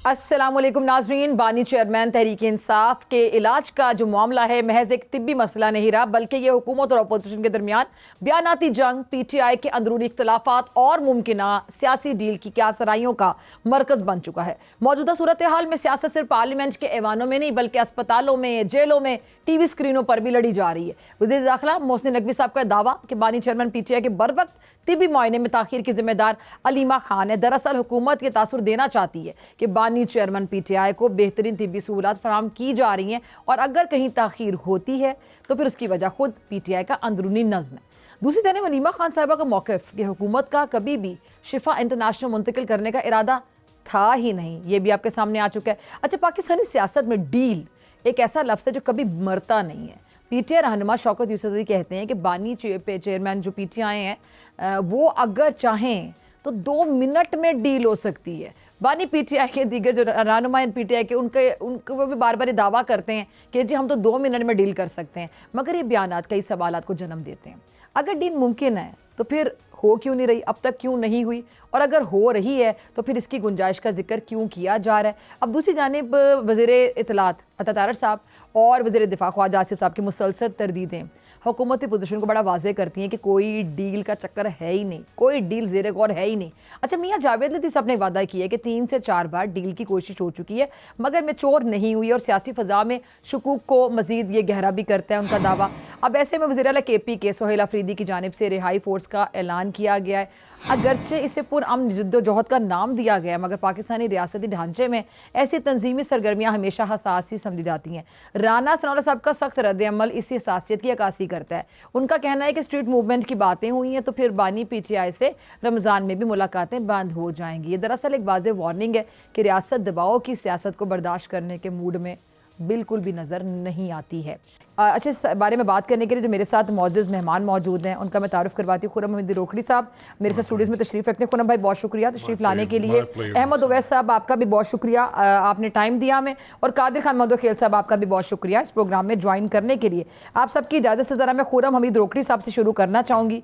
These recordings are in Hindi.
अस्सलामुअलैकुम नाजरीन। बानी चेयरमैन तहरीक इंसाफ के इलाज का जो मामला है महज एक तिब्बी मसला नहीं रहा, बल्कि ये हुकूमत और अपोजिशन के दरमियान बयानाती जंग, PTI के अंदरूनी इख्तलाफात और मुमकिना सियासी डील की क्यासराइयों का मरकज बन चुका है। मौजूदा सूरत हाल में सियासत सिर्फ पार्लियामेंट के ऐवानों में नहीं बल्कि अस्पतालों में, जेलों में, TV स्क्रीनों पर भी लड़ी जा रही है। वज़ीर दाखिला मोहसिन नकवी साहब का दावा कि बानी चेयरमैन PTI के बर वक्त तिब्बी मुआयने में ताखीर की जिम्मेदार अलीमा खान है। दरअसल हुकूमत ये तासुर देना चाहती है कि बानी चेयरमैन PTI को बेहतरीन तिब्बी सहूलत फराहम की जा रही हैं, और अगर कहीं ताखीर होती है तो फिर उसकी वजह खुद PTI का अंदरूनी नज़्म है। दूसरी तरफ अलीमा खान साहिबा का मौक़िफ़ कि हुकूमत का कभी भी शिफा इंटरनेशनल मुंतकिल करने का इरादा था ही नहीं, ये भी आपके सामने आ चुका है। अच्छा, पाकिस्तानी सियासत में डील एक ऐसा लफ्ज़ है जो कभी मरता नहीं है। PTI रहनुमा शौकत यूसुफ़ज़ई कहते हैं कि बानी चेयरमैन जो PTI हैं वो अगर चाहें तो 2 मिनट में डील हो सकती है। बानी PTI के दीगर जो रहनुमा PTI के उनको वो भी बार बार दावा करते हैं कि जी हम तो 2 मिनट में डील कर सकते हैं, मगर ये बयानात कई सवालात को जन्म देते हैं। अगर डील मुमकिन है तो फिर हो क्यों नहीं रही, अब तक क्यों नहीं हुई, और अगर हो रही है तो फिर इसकी गुंजाइश का जिक्र क्यों किया जा रहा है। अब दूसरी जानिब वज़ीर इत्तलात अता तारर साहब और वज़ीर दिफा ख्वाजा आसिफ साहब की मुसलसल तरदीदें हुकूमती पोजीशन को बड़ा वाज़ेह करती हैं कि कोई डील का चक्कर है ही नहीं, कोई डील ज़ेरे गौर है ही नहीं। अच्छा, मियाँ जावेद लतीफ़ साहब ने वादा किया है कि 3 से 4 बार डील की कोशिश हो चुकी है मगर मैच्योर नहीं हुई, और सियासी फ़ज़ा में शुकूक को मज़ीद ये गहरा भी करता है उनका दावा। अब ऐसे में वज़ीर आला KP के सोहेल अफरीदी की जानिब से रिहाई फ़ोर्स का ऐलान किया गया है। अगरचे इसे पुरअमन जद्दोजहद का नाम दिया गया मगर पाकिस्तानी रियासती ढांचे में ऐसी तंजीमी सरगर्मियाँ हमेशा हसास ही समझी जाती हैं। राना सनाउल्लाह साहब का सख्त रद्द-ए-अमल इसी हसासियत की अक्कासी करता है। उनका कहना है कि स्ट्रीट मूवमेंट की बातें हुई हैं तो फिर बानी PTI से रमज़ान में भी मुलाकातें बंद हो जाएंगी। ये दरअसल एक वाज़ेह वार्निंग है कि रियासत दबाव की सियासत को बर्दाश्त करने के मूड में बिल्कुल भी नज़र नहीं आती है। अच्छा, इस बारे में बात करने के लिए जो मेरे साथ मौजूद मेहमान मौजूद हैं उनका मैं तारुफ करवाती हूँ। खुर्रम हमीद रोकड़ी साहब मेरे साथ स्टूडियोज़ में तशरीफ़ रखते हैं। खुर्रम भाई बहुत शुक्रिया तशरीफ़ लाने के लिए। अहमद उवैस साहब आपका भी बहुत शुक्रिया, आपने टाइम दिया हमें। और कादिर खान मदोखेल साहब आपका भी बहुत शुक्रिया इस प्रोग्राम में ज्वाइन करने के लिए। आप सबकी इजाज़त से ज़रा मैं खुर्रम हमीद रोकड़ी साहब से शुरू करना चाहूँगी।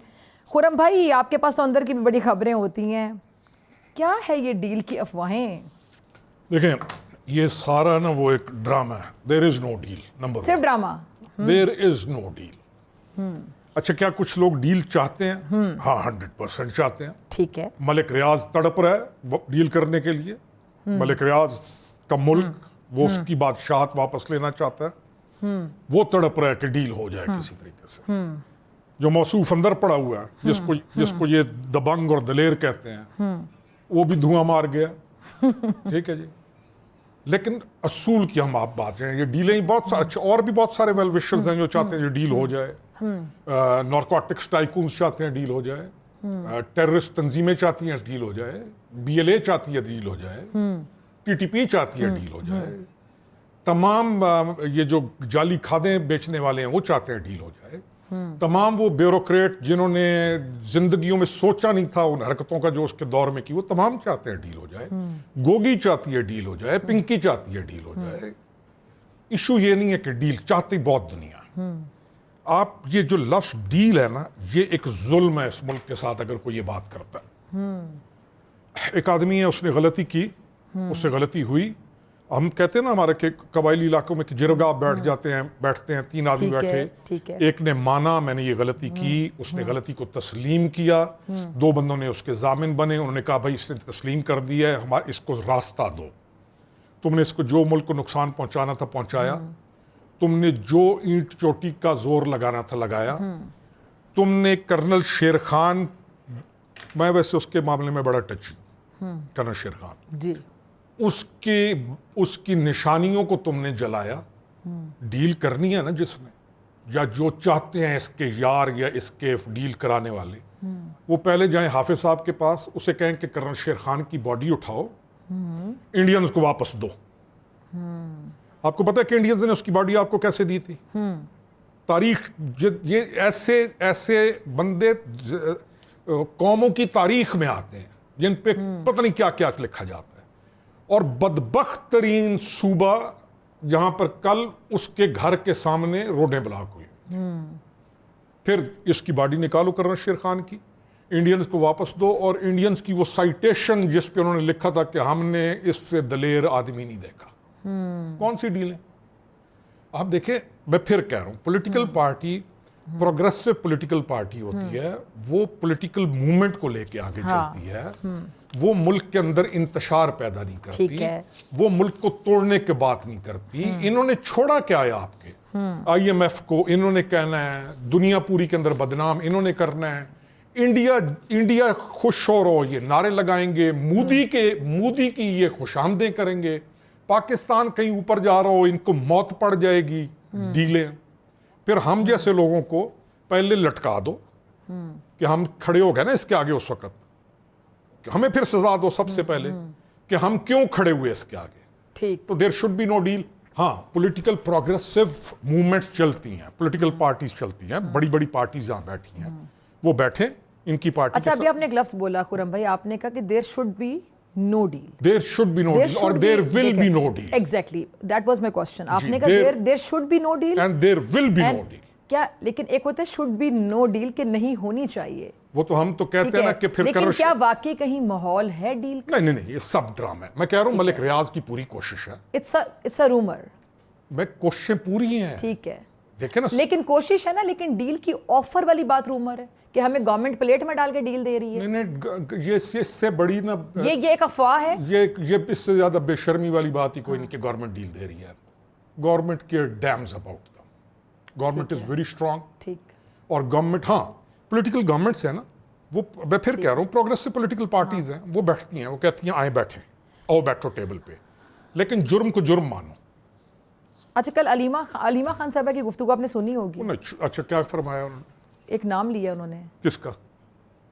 खुर्रम भाई, आपके पास तो अंदर की भी बड़ी खबरें होती हैं, क्या है ये डील की अफवाहें? देखें, ये सारा ना वो एक ड्रामा है। There is no deal. Number सिर्फ drama. There is no deal. अच्छा, क्या कुछ लोग डील चाहते हैं? हाँ, 100% चाहते हैं। ठीक है। मलिक रियाज तड़प रहा है डील करने के लिए। मलिक रियाज का मुल्क, वो उसकी बादशाहत वापस लेना चाहता है। वो तड़प रहा है कि डील हो जाए किसी तरीके से। जो मौसूफ अंदर पड़ा हुआ है, जिसको ये दबंग और दलेर कहते हैं, वो भी धुआं मार गया। ठीक है जी, लेकिन असूल की हम आप बात हैं, ये डीलें ही बहुत सारे अच्छे और भी बहुत सारे वेल विशर्स हैं जो चाहते हैं ये डील हो जाए। नारकोटिक्स टाइकून्स चाहते हैं डील हो जाए, टेररिस्ट तंजीमें चाहती हैं डील हो जाए, BLA चाहती है डील हो जाए, TTP चाहती है डील हो जाए, तमाम ये जो जाली खादें बेचने वाले हैं वो चाहते हैं डील हो जाए, तमाम वो ब्यूरोक्रेट जिन्होंने जिंदगियों में सोचा नहीं था उन हरकतों का जो उसके दौर में की, वो तमाम चाहते हैं डील हो जाए। गोगी चाहती है डील हो जाए, पिंकी चाहती है डील हो जाए। इशू ये नहीं है कि डील चाहती बहुत दुनिया। आप ये जो लफ्ज डील है ना, ये एक जुल्म है इस मुल्क के साथ अगर कोई ये बात करता है। एक आदमी है, उसने गलती की, उससे गलती हुई। हम कहते हैं ना हमारे के कबायली इलाकों में कि जिरगा बैठते हैं 3 आदमी बैठे, एक ने माना मैंने ये गलती की, उसने गलती को तस्लीम किया, 2 बंदों ने उसके जामिन बने, उन्होंने कहा भाई इसने तस्लीम कर दिया है, हमारा इसको रास्ता दो, तुमने इसको जो मुल्क को नुकसान पहुंचाना था पहुंचाया, तुमने जो ईंट चोटी का जोर लगाना था लगाया, तुमने कर्नल शेर खान, मैं वैसे उसके मामले में बड़ा टची, कर्नल शेर खान जी, उसकी निशानियों को तुमने जलाया। डील करनी है ना जिसने, या जो चाहते हैं इसके यार या इसके डील कराने वाले, वो पहले जाएं हाफिज साहब के पास, उसे कहें कि कर्नल शेर खान की बॉडी उठाओ, इंडियंस को वापस दो। आपको पता है कि इंडियंस ने उसकी बॉडी आपको कैसे दी थी? तारीख, ये ऐसे बंदे कौमों की तारीख में आते हैं जिन पे पता नहीं क्या क्या लिखा जाता है। और बदबख्त तरीन सूबा जहां पर कल उसके घर के सामने रोडें ब्लॉक हुई, फिर इसकी बॉडी निकालो कर्नल शेर खान की, इंडियंस को वापस दो, और इंडियंस की वो साइटेशन जिस पे उन्होंने लिखा था कि हमने इससे दलेर आदमी नहीं देखा, कौन सी डील है? आप देखें, मैं फिर कह रहा हूं, political party progressive political party होती है, वो पॉलिटिकल मूवमेंट को लेके आगे चलती है, वो मुल्क के अंदर इंतशार पैदा नहीं करती, वो मुल्क को तोड़ने की बात नहीं करती। इन्होंने छोड़ा क्या है आपके IMF को, इन्होंने कहना है दुनिया पूरी के अंदर बदनाम इन्होंने करना है, इंडिया खुश हो रहो ये नारे लगाएंगे, मोदी की ये खुशामदें करेंगे, पाकिस्तान कहीं ऊपर जा रहा हो इनको मौत पड़ जाएगी, डीलें। फिर हम जैसे लोगों को पहले लटका दो कि हम खड़े हो गए ना इसके आगे, उस वक्त हमें फिर सजा दो सबसे पहले कि हम क्यों खड़े हुए इसके आगे। ठीक, तो there should be no deal. हाँ, पॉलिटिकल प्रोग्रेसिव मूवमेंट्स चलती हैं, पॉलिटिकल पार्टीज चलती हैं, बड़ी बड़ी पार्टीज जहां बैठी हैं वो बैठे इनकी पार्टी। अच्छा, अभी आपने एक लफ्ज बोला खुरम भाई, आपने कहा कि there should be no deal, there should be no deal और there will be no deal. Exactly, that was my question. आपने कहा there should be no deal and there will be no deal. क्या, लेकिन एक होता है शुड बी नो डील के नहीं होनी चाहिए, वो तो हम तो कहते हैं ना कि फिर लेकिन क्या वाकई कहीं माहौल है डील का? नहीं, ये सब ड्रामा है। मैं कह रहा हूं मलिक रियाज की पूरी कोशिश है, इट्स अ रूमर। मैं कोशिशें पूरी हैं, ठीक है, देखे ना, लेकिन कोशिश है ना, लेकिन डील की ऑफर वाली बात रूमर है कि हमें गवर्नमेंट प्लेट में डाल के डील दे रही है। नहीं, ये इससे बड़ी ना, ये एक अफवाह है, ये इससे ज्यादा बेशर्मी वाली बात ही कोई नहीं कि गवर्नमेंट डील दे रही है। Government care dams about them, government is very strong. ठीक, और गवर्नमेंट, हाँ, पॉलिटिकल गवर्नमेंट्स है ना, वो मैं फिर कह रहा हूँ प्रोग्रेसिव पॉलिटिकल पार्टीज हैं, वो बैठती हैं, वो कहती हैं आए बैठे, आओ बैठो टेबल पे, लेकिन जुर्म को जुर्म मानो। अच्छा, कल अलीमा खान साहबा की गुफ्तगू आपने सुनी होगी। अच्छा, क्या फरमाया उन्होंने? एक नाम लिया उन्होंने, किसका?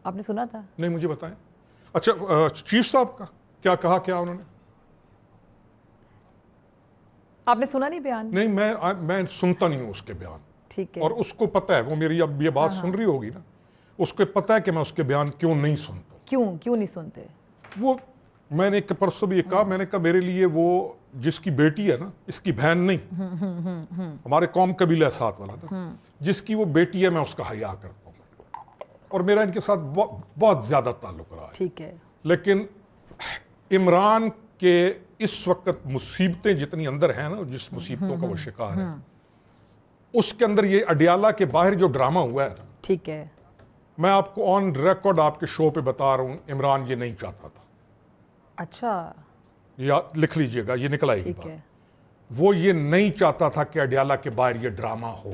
आपने सुना था? नहीं, मुझे बताएं। अच्छा, चीफ साहब का क्या कहा, क्या उन्होंने? आपने सुना नहीं बयान? नहीं, मैं सुनता नहीं हूँ उसके बयान। ठीक है, और उसको पता है, वो मेरी अब ये बात सुन रही होगी ना, उसको पता है कि मैं उसके बयान क्यों नहीं सुनता। क्यों नहीं सुनते? वो मैंने परसों भी कहा, मैंने कहा मेरे लिए वो जिसकी बेटी है ना, इसकी बहन नहीं, हमारे कौम कबीला साथ वाला ना, जिसकी वो बेटी है मैं उसका हया करता हूँ, और मेरा इनके साथ बहुत ज्यादा ताल्लुक रहा है। ठीक है, लेकिन इमरान के इस वक्त मुसीबतें जितनी अंदर हैं ना, जिस मुसीबतों का वो शिकार है, उसके अंदर ये अडियाला के बाहर जो ड्रामा हुआ है ना, ठीक है, मैं आपको ऑन रिकॉर्ड आपके शो पे बता रहा हूं, इमरान ये नहीं चाहता था। अच्छा, या लिख लीजिएगा, ये निकल आएगी ठीक बात। है, वो ये नहीं चाहता था कि अडियाला के बाहर ये ड्रामा हो।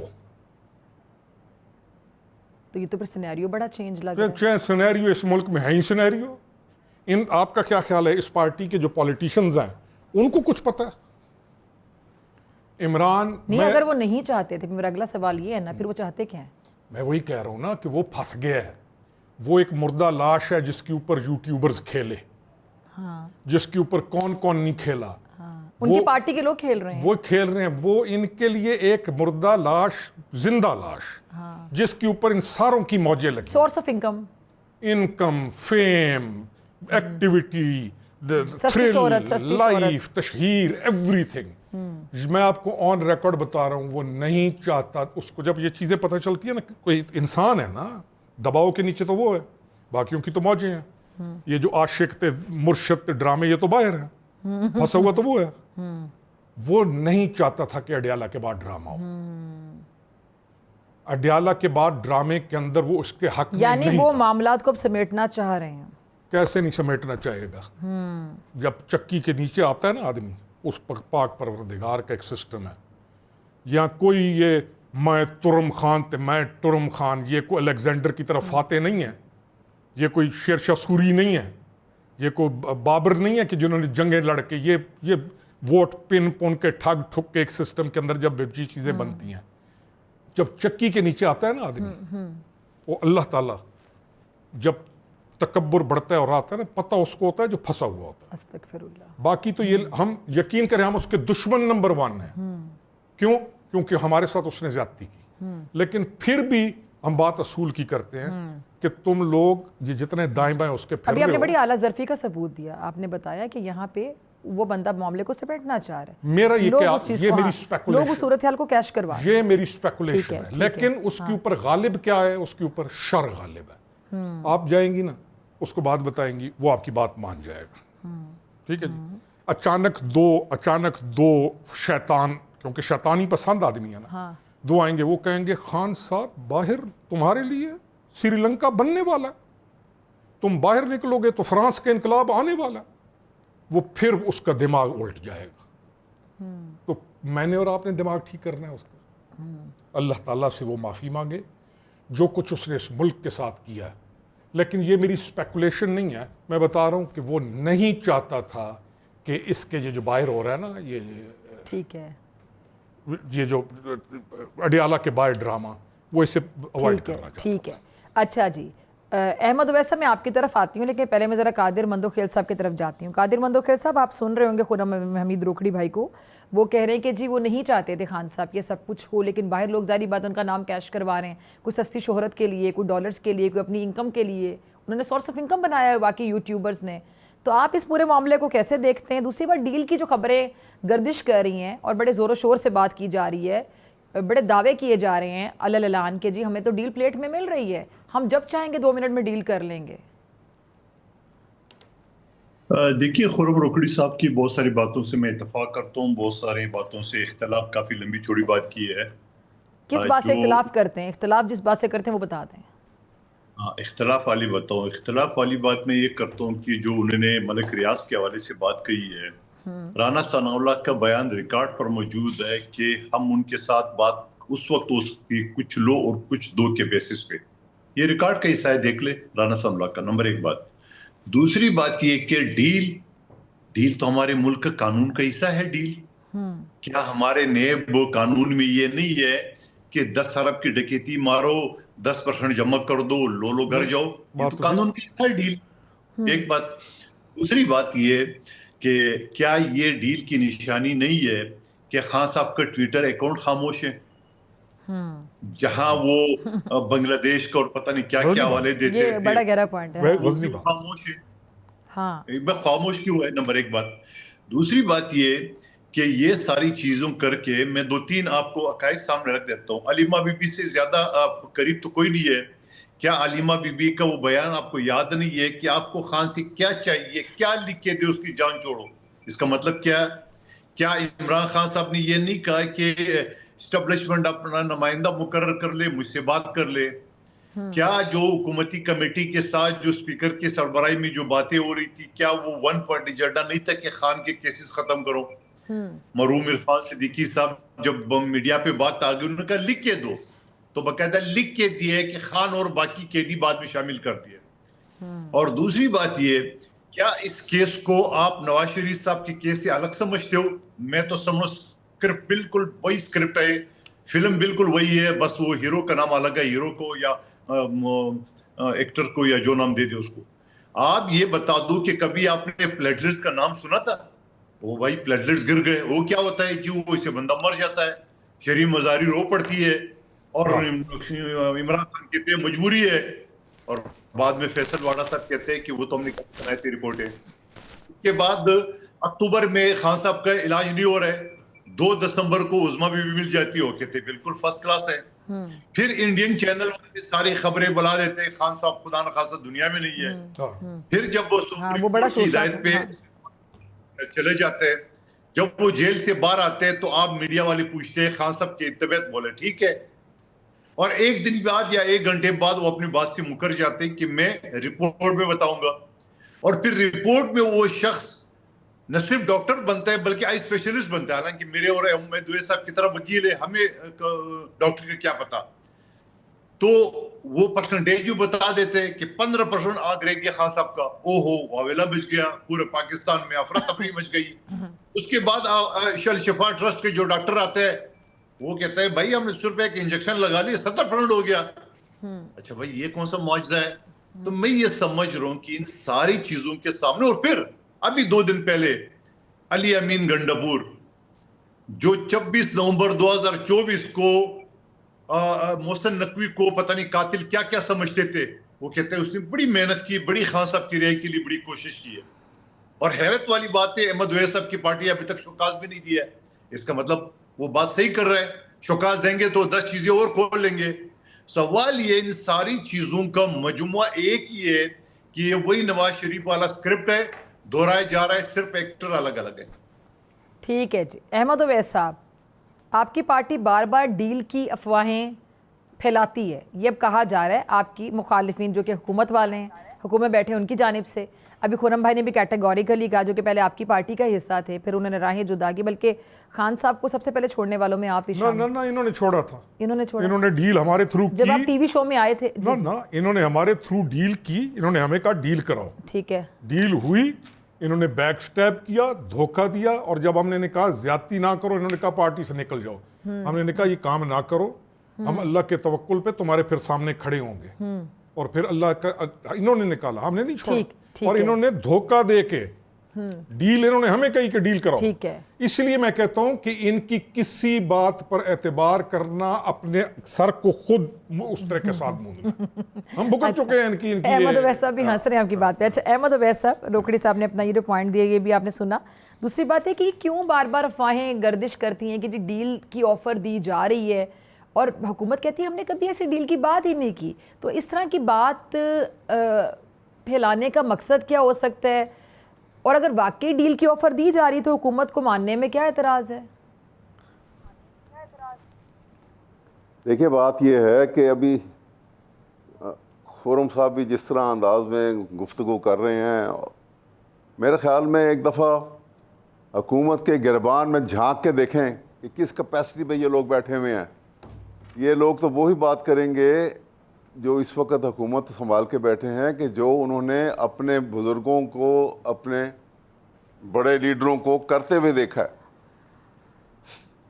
तो ये तो फिर सिनेरियो बड़ा चेंज लग रहा है। सिनेरियो इस मुल्क में है ही सिनेरियो। आपका क्या ख्याल है, इस पार्टी के जो पॉलिटिशियंस हैं उनको कुछ पता है? इमरान नहीं, अगर वो नहीं चाहते थे, मेरा अगला सवाल ये है ना, फिर वो चाहते क्या है? मैं वही कह रहा हूं ना कि वो फंस गया है, वो एक मुर्दा लाश है जिसके ऊपर यूट्यूबर्स खेले, हाँ, जिसके ऊपर कौन कौन नहीं खेला, हाँ, उनकी पार्टी के लोग खेल रहे हैं, वो खेल रहे हैं। वो इनके लिए एक मुर्दा लाश, जिंदा लाश, हाँ, जिसके ऊपर इन सारों की मौजें लगी, source of income, fame, activity, thrill, life, तशहीर, एवरीथिंग। मैं आपको ऑन रिकॉर्ड बता रहा हूं, वो नहीं चाहता। उसको जब ये चीजें पता चलती है ना, कोई इंसान है ना, दबाव के नीचे तो वो है, बाकियों की तो मौजें हैं। ये जो आशिक थे, मुर्शिद थे, ड्रामे, ये तो बाहर है, फंसा हुआ तो वो है। वो नहीं चाहता था कि अडियाला के बाद ड्रामा हो। अडियाला के बाद ड्रामे के अंदर वो उसके हक में यानी नहीं वो था। मामलात को अब समेटना चाह रहे हैं। कैसे नहीं समेटना चाहेगा? जब चक्की के नीचे आता है ना आदमी, उस पाक परवरदिगार का एक सिस्टम है। या कोई ये मैं तुरम खान थे, मैं तुरम खान, ये कोई अलेक्जेंडर की तरफ फाते नहीं है, ये कोई शेरशाह सूरी नहीं है, ये कोई बाबर नहीं है कि जिन्होंने जंगें लड़के ये वोट पिन पुन के ठग ठुक के एक सिस्टम के अंदर जब ये चीजें बनती हैं, जब चक्की के नीचे आता है ना आदमी, वो अल्लाह ताला जब तकब्बुर बढ़ता है और आता है ना, पता उसको होता है जो फंसा हुआ होता है। अस्तगफिरुल्लाह। बाकी तो ये हम यकीन करें, हम उसके दुश्मन नंबर 1 हैं। क्यों? क्योंकि हमारे साथ उसने ज्यादती की। लेकिन फिर भी हम बात असूल की करते हैं कि तुम लोग ये जितने दाएं बाएं उसके फिर अभी आपने बड़ी आला ज़र्फी का सबूत दिया। आपने बताया कि यहाँ पे वो बंदा मामले को समेटना चाह रहा है। मेरा ये लोग क्या, उस चीज़ ये को, मेरी हाँ, स्पेकुलेशन, लोग उस सूरत हाल को कैश करवा, ये मेरी ठीक स्पेकुलेशन है, है। ठीक लेकिन है, उसके ऊपर गालिब क्या है? उसके ऊपर शर गालिब है। आप जाएंगी ना, उसको बात बताएंगी, वो आपकी बात मान जाएगा। ठीक है जी। अचानक दो शैतान, क्योंकि शैतानी पसंद आदमी है ना, हाँ। दो आएंगे, वो कहेंगे खान साहब बाहर तुम्हारे लिए श्रीलंका बनने वाला, तुम बाहर निकलोगे तो फ्रांस का इनकलाब आने वाला, वो फिर उसका दिमाग उल्ट जाएगा। तो मैंने और आपने दिमाग ठीक करना है उसका। अल्लाह ताला से वो माफ़ी मांगे जो कुछ उसने इस मुल्क के साथ किया है। लेकिन ये मेरी स्पेकुलेशन नहीं है, मैं बता रहा हूँ कि वो नहीं चाहता था कि इसके ये जो बाहर हो रहा है ना, ठीक है, ये जो अडियाला के बाहर ड्रामा, वो इसे अवॉइड करना चाहता। ठीक है। अच्छा जी, अहमद उवैस, मैं आपकी तरफ आती हूँ, लेकिन पहले मैं ज़रा कादिर मंदोखेल साहब की तरफ जाती हूँ। कादिर मंदोखेल साहब, आप सुन रहे होंगे खुर्रम हमीद रोकड़ी भाई को, वो कह रहे हैं कि जी वो नहीं चाहते थे खान साहब ये सब कुछ हो, लेकिन बाहर लोग ज़ाहिर बात उनका नाम कैश करवा रहे हैं, कोई सस्ती शोहरत के लिए, कोई डॉलर्स के लिए, कोई अपनी इनकम के लिए, उन्होंने सोर्स ऑफ इनकम बनाया है बाकी यूट्यूबर्स ने। तो आप इस पूरे मामले को कैसे देखते हैं? दूसरी बात, डील की जो खबरें गर्दिश कर रही हैं और बड़े ज़ोर शोर से बात की जा रही है, बड़े दावे किए जा रहे हैं अलल ऐलान के, जी हमें तो डील प्लेट में मिल रही है, हम जब चाहेंगे 2 मिनट में डील कर लेंगे। देखिए, खुर्रम रोकड़ी साहब की बहुत सारी बातों से मैं इत्तेफाक करता हूँ, बहुत सारी बातों से इख्तलाफ, काफ़ी लंबी चौड़ी बात की है। किस बात से इख्तलाफ करते हैं? इख्तलाफ जिस बात से करते हैं वो बता दें। हाँ, इख्तलाफ वाली बताऊँ। इख्तलाफ वाली बात मैं ये करता हूँ कि जो उन्होंने मलिक रियाज के हवाले से बात कही है, राना सनाउल्लाह का बयान रिकॉर्ड पर मौजूद है कि हम उनके साथ बात उस वक्त हो सकती है कुछ लो और कुछ दो के बेसिस पे। ये रिकॉर्ड का हिस्सा है, देख ले राना सनाउल्लाह का। नंबर एक बात। दूसरी बात ये कि डील तो हमारे मुल्क का कानून का हिस्सा है। डील क्या हमारे नेब कानून में ये नहीं है कि 10 अरब की डकैती मारो, 10% जमा कर दो, लो घर जाओ? ये तो कानून का हिस्सा है डील। एक बात। दूसरी बात ये कि क्या ये डील की निशानी नहीं है कि खान साहब का ट्विटर अकाउंट खामोश है, जहां वो बांग्लादेश का और पता नहीं क्या क्या हवाले देते ये बड़ा गहरा पॉइंट है। खामोश है। हाँ, खामोश क्यों है? नंबर एक बात। दूसरी बात ये कि ये सारी चीजों करके मैं 2-3 आपको हकायक सामने रख देता हूँ। अलीमा बीबी से ज्यादा करीब तो कोई नहीं है। क्या अलीमा बीबी का वो बयान आपको याद नहीं है कि आपको खान से क्या चाहिए, क्या लिख के दे उसकी जान छोड़ो? इसका मतलब क्या इमरान खान साहब ने ये नहीं कहा कि एस्टेब्लिशमेंट अपना नुमाइंदा मुकर्रर कर ले, मुझसे बात कर ले? क्या जो हुकूमती कमेटी के साथ जो स्पीकर की सरबराही में जो बातें हो रही थी, क्या वो वन पॉइंट एजेंडा नहीं था कि खान के केसेस खत्म करो? मरहूम इरफान सिद्दीकी साहब जब मीडिया पे बात आ गई, उन्होंने कहा लिख के दो, तो बकायदा लिख के दिए कि खान और बाकी कैदी बाद में शामिल कर दिए। और दूसरी बात ये, क्या इस केस को आप नवाज शरीफ साहब के केस से अलग समझते हो? मैं तो समझ, स्क्रिप्ट बिल्कुल वही स्क्रिप्ट है, फिल्म बिल्कुल वही है, बस वो हीरो का नाम अलग है, हीरो को या एक्टर को या जो नाम दे दे उसको। आप ये बता दो कि कभी आपने प्लेटलेट्स का नाम सुना था? वो भाई प्लेटलेट्स गिर गए, वो क्या होता है जी? वो इससे बंदा मर जाता है, शरीफ मजारी रो पड़ती है और इमरान खान कहते हैं मजबूरी है, और बाद में फैसल वाडा साहब कहते हैं कि वो तो हमने बनाई थी रिपोर्टें। उसके बाद अक्टूबर में खान साहब का इलाज नहीं हो रहा है, 2 दिसंबर को उज़मा बीबी मिल जाती हो, कहते बिल्कुल फर्स्ट क्लास है। फिर इंडियन चैनल वाले सारी खबरें बुला देते हैं, खान साहब खुदा न खासा दुनिया में नहीं है। फिर जब वो सुप्रीम कोर्ट की हिदायत पे चले जाते हैं, जब वो जेल से बाहर आते हैं, तो आप मीडिया वाले पूछते हैं खान साहब की तबीयत, बोले ठीक है, और एक दिन बाद या 1 घंटे बाद वो अपनी बात से मुकर जाते हैं कि मैं रिपोर्ट में बताऊंगा। और फिर रिपोर्ट में वो शख्स न सिर्फ डॉक्टर बनता है बल्कि आई स्पेशलिस्ट बनता है। हालांकि मेरे और अहमद उवैस साहब की तरह वकील है, हमें डॉक्टर का क्या पता। तो वो परसेंटेज भी बता देते हैं कि 15% आग रह गया खान साहब का। ओहो, वावेला बच गया, पूरे पाकिस्तान में अफरा तफरी मच गई। उसके बाद शल शिफा ट्रस्ट के जो डॉक्टर आते हैं, वो कहते हैं भाई हमने 100 रुपए के इंजेक्शन लगा लिए, 70% हो गया। अच्छा भाई, ये कौन सा मौजज़ा है? तो मैं ये समझ रहा हूँ कि इन सारी चीजों के सामने, और फिर अभी 2 दिन पहले अली अमीन गंडापुर, जो 26 नवंबर 2024 को मोहसिन नकवी को पता नहीं कातिल क्या क्या समझते थे, वो कहते हैं उसने बड़ी मेहनत की, बड़ी खान साहब की रिहाई के लिए बड़ी कोशिश की है। और हैरत वाली बात है, अहमद उवैस साहब की पार्टी अभी तक शोकाज भी नहीं दिया है। इसका मतलब वो बात सही कर रहा है, शोकाज देंगे तो 10 चीजें और खोल लेंगे। सवाल ये इन सारी चीजों का मजमुआ एक ही है कि ये वही नवाज शरीफ वाला स्क्रिप्ट है, दोहराया जा रहा है, सिर्फ एक्टर अलग अलग है। ठीक है जी। अहमद उवैस साहब, आपकी पार्टी बार बार डील की अफवाहें फैलाती है, ये अब कहा जा रहा है आपकी मुखालिफिन जो कि हुकूमत वाले हैं, हुकूमत बैठे हैं, उनकी जानिब से। अभी खुरम भाई ने भी कैटेगोरिकली कहा, जो कि पहले आपकी पार्टी का हिस्सा थे, फिर उन्होंने राहें जुदा की, बल्कि खान साहब को सबसे पहले छोड़ने वालों में आप ही शामिल। ना इन्होंने छोड़ा था, इन्होंने छोड़ा, इन्होंने डील हमारे थ्रू की। जब आप टीवी शो में आए थे। ना इन्होंने हमारे थ्रू डील की, इन्होंने हमें कहा डील कराओ। ठीक है, डील हुई, इन्होंने बैक स्टेप किया, धोखा दिया, और जब हमने कहा ज्यादती ना करो, इन्होंने कहा पार्टी से निकल जाओ। हमने कहा ये काम ना करो, हम अल्लाह के तवक्कुल पे तुम्हारे फिर सामने खड़े होंगे, और फिर अल्लाह का इन्होंने निकाला, हमने नहीं छोड़ा। ठीक और है। इन्होंने धोखा दे के डील, इन्होंने हमें कही कि डील कराओ। ठीक है। इसलिए मैं कहता हूं कि इनकी किसी बात पर एतबार करना अपने सर को खुद उस तरह के साथ मूंदना। हम भुगत चुके हैं इनकी अहमद उवैस साहब भी हंस रहे हैं आपकी बात पे। अच्छा, अहमद उवैस साहब, रोकड़ी साहब ने अपना ये जो पॉइंट दिया, ये भी आपने सुना। दूसरी बात है कि क्यों बार बार अफवाहें गर्दिश करती हैं कि डील की ऑफर दी जा रही है, और हुकूमत कहती है हमने कभी ऐसी डील की बात ही नहीं की। तो इस तरह की बात फैलाने का मकसद क्या हो सकता है, और अगर वाकई डील की ऑफर दी जा रही तो हुकूमत को मानने में क्या एतराज़ है? देखिए, बात यह है कि अभी खुरम साहब भी जिस तरह अंदाज में गुफ्तगू कर रहे हैं, मेरे ख्याल में एक दफ़ा हुकूमत के गिरबान में झांक के देखें कि किस कैपेसिटी पे ये लोग बैठे हुए हैं। ये लोग तो वही बात करेंगे जो इस वक्त हुकूमत संभाल के बैठे हैं, कि जो उन्होंने अपने बुज़ुर्गों को, अपने बड़े लीडरों को करते हुए देखा है।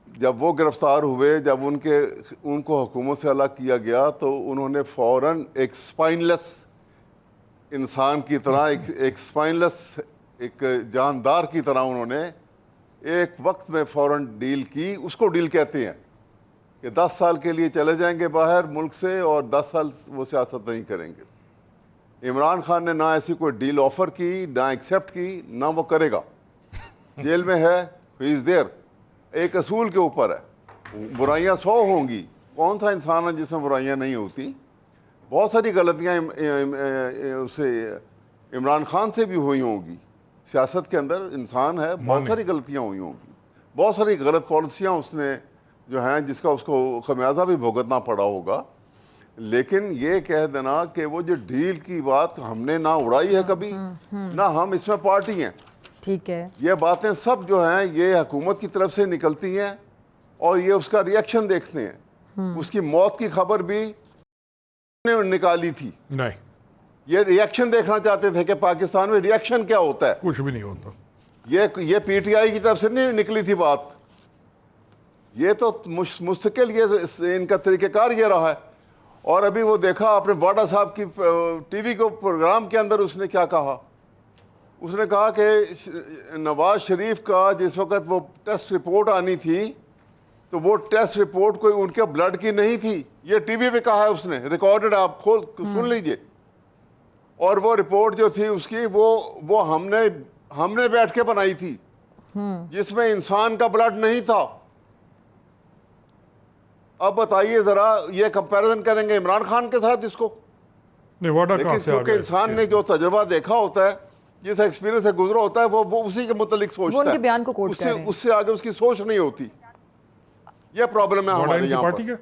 जब वो गिरफ्तार हुए, जब उनको हुकूमत से अलग किया गया, तो उन्होंने फ़ौरन एक स्पाइनलेस इंसान की तरह, एक स्पाइनलेस एक जानदार की तरह उन्होंने एक वक्त में फ़ौरन डील की। उसको डील कहते हैं कि 10 साल के लिए चले जाएंगे बाहर मुल्क से, और 10 साल वो सियासत नहीं करेंगे। इमरान खान ने ना ऐसी कोई डील ऑफर की, ना एक्सेप्ट की, ना वो करेगा। जेल में है, ही इज देयर। एक असूल के ऊपर है, बुराइयां 100 होंगी, कौन सा इंसान है जिसमें बुराइयां नहीं होती। बहुत सारी गलतियां उसे इमरान खान से भी हुई होंगी। सियासत के अंदर इंसान है, बहुत सारी गलतियां हुई होंगी, बहुत सारी गलत पॉलिसियां उसने जो हैं, जिसका उसको खमियाजा भी भुगतना पड़ा होगा। लेकिन ये कह देना कि वो जो डील की बात हमने ना उड़ाई है कभी, ना हम इसमें पार्टी हैं। ठीक है, ये बातें सब जो हैं ये हुकूमत की तरफ से निकलती हैं, और ये उसका रिएक्शन देखते हैं। उसकी मौत की खबर भी निकाली थी, नहीं, ये रिएक्शन देखना चाहते थे कि पाकिस्तान में रिएक्शन क्या होता है। कुछ भी नहीं होता। ये पीटीआई की तरफ से नहीं निकली थी बात, ये तो मुस्तकिल ये इनका तरीक़ेकार ये रहा है। और अभी वो देखा आपने वाडा साहब की टीवी को प्रोग्राम के अंदर उसने क्या कहा। उसने कहा कि नवाज शरीफ का जिस वक्त वो टेस्ट रिपोर्ट आनी थी, तो वो टेस्ट रिपोर्ट कोई उनके ब्लड की नहीं थी। ये टीवी पे कहा है उसने, रिकॉर्डेड, आप खोल सुन लीजिए। और वो रिपोर्ट जो थी उसकी, वो हमने बैठ के बनाई थी, जिसमें इंसान का ब्लड नहीं था। अब बताइए जरा, ये कंपैरिजन करेंगे इमरान खान के साथ इसको? नहीं, वाडा लेकिन कहां से आ क्योंकि गया इंसान ने जो तजर्बा देखा होता है, जिस एक्सपीरियंस से गुजरा होता है, वो उसी के मुतालिक सोचता है। उनके बयान को कोट कर रहे हैं। उससे आगे उसकी सोच नहीं होती। ये प्रॉब्लम है हमारे यहाँ पार्टी पर। का।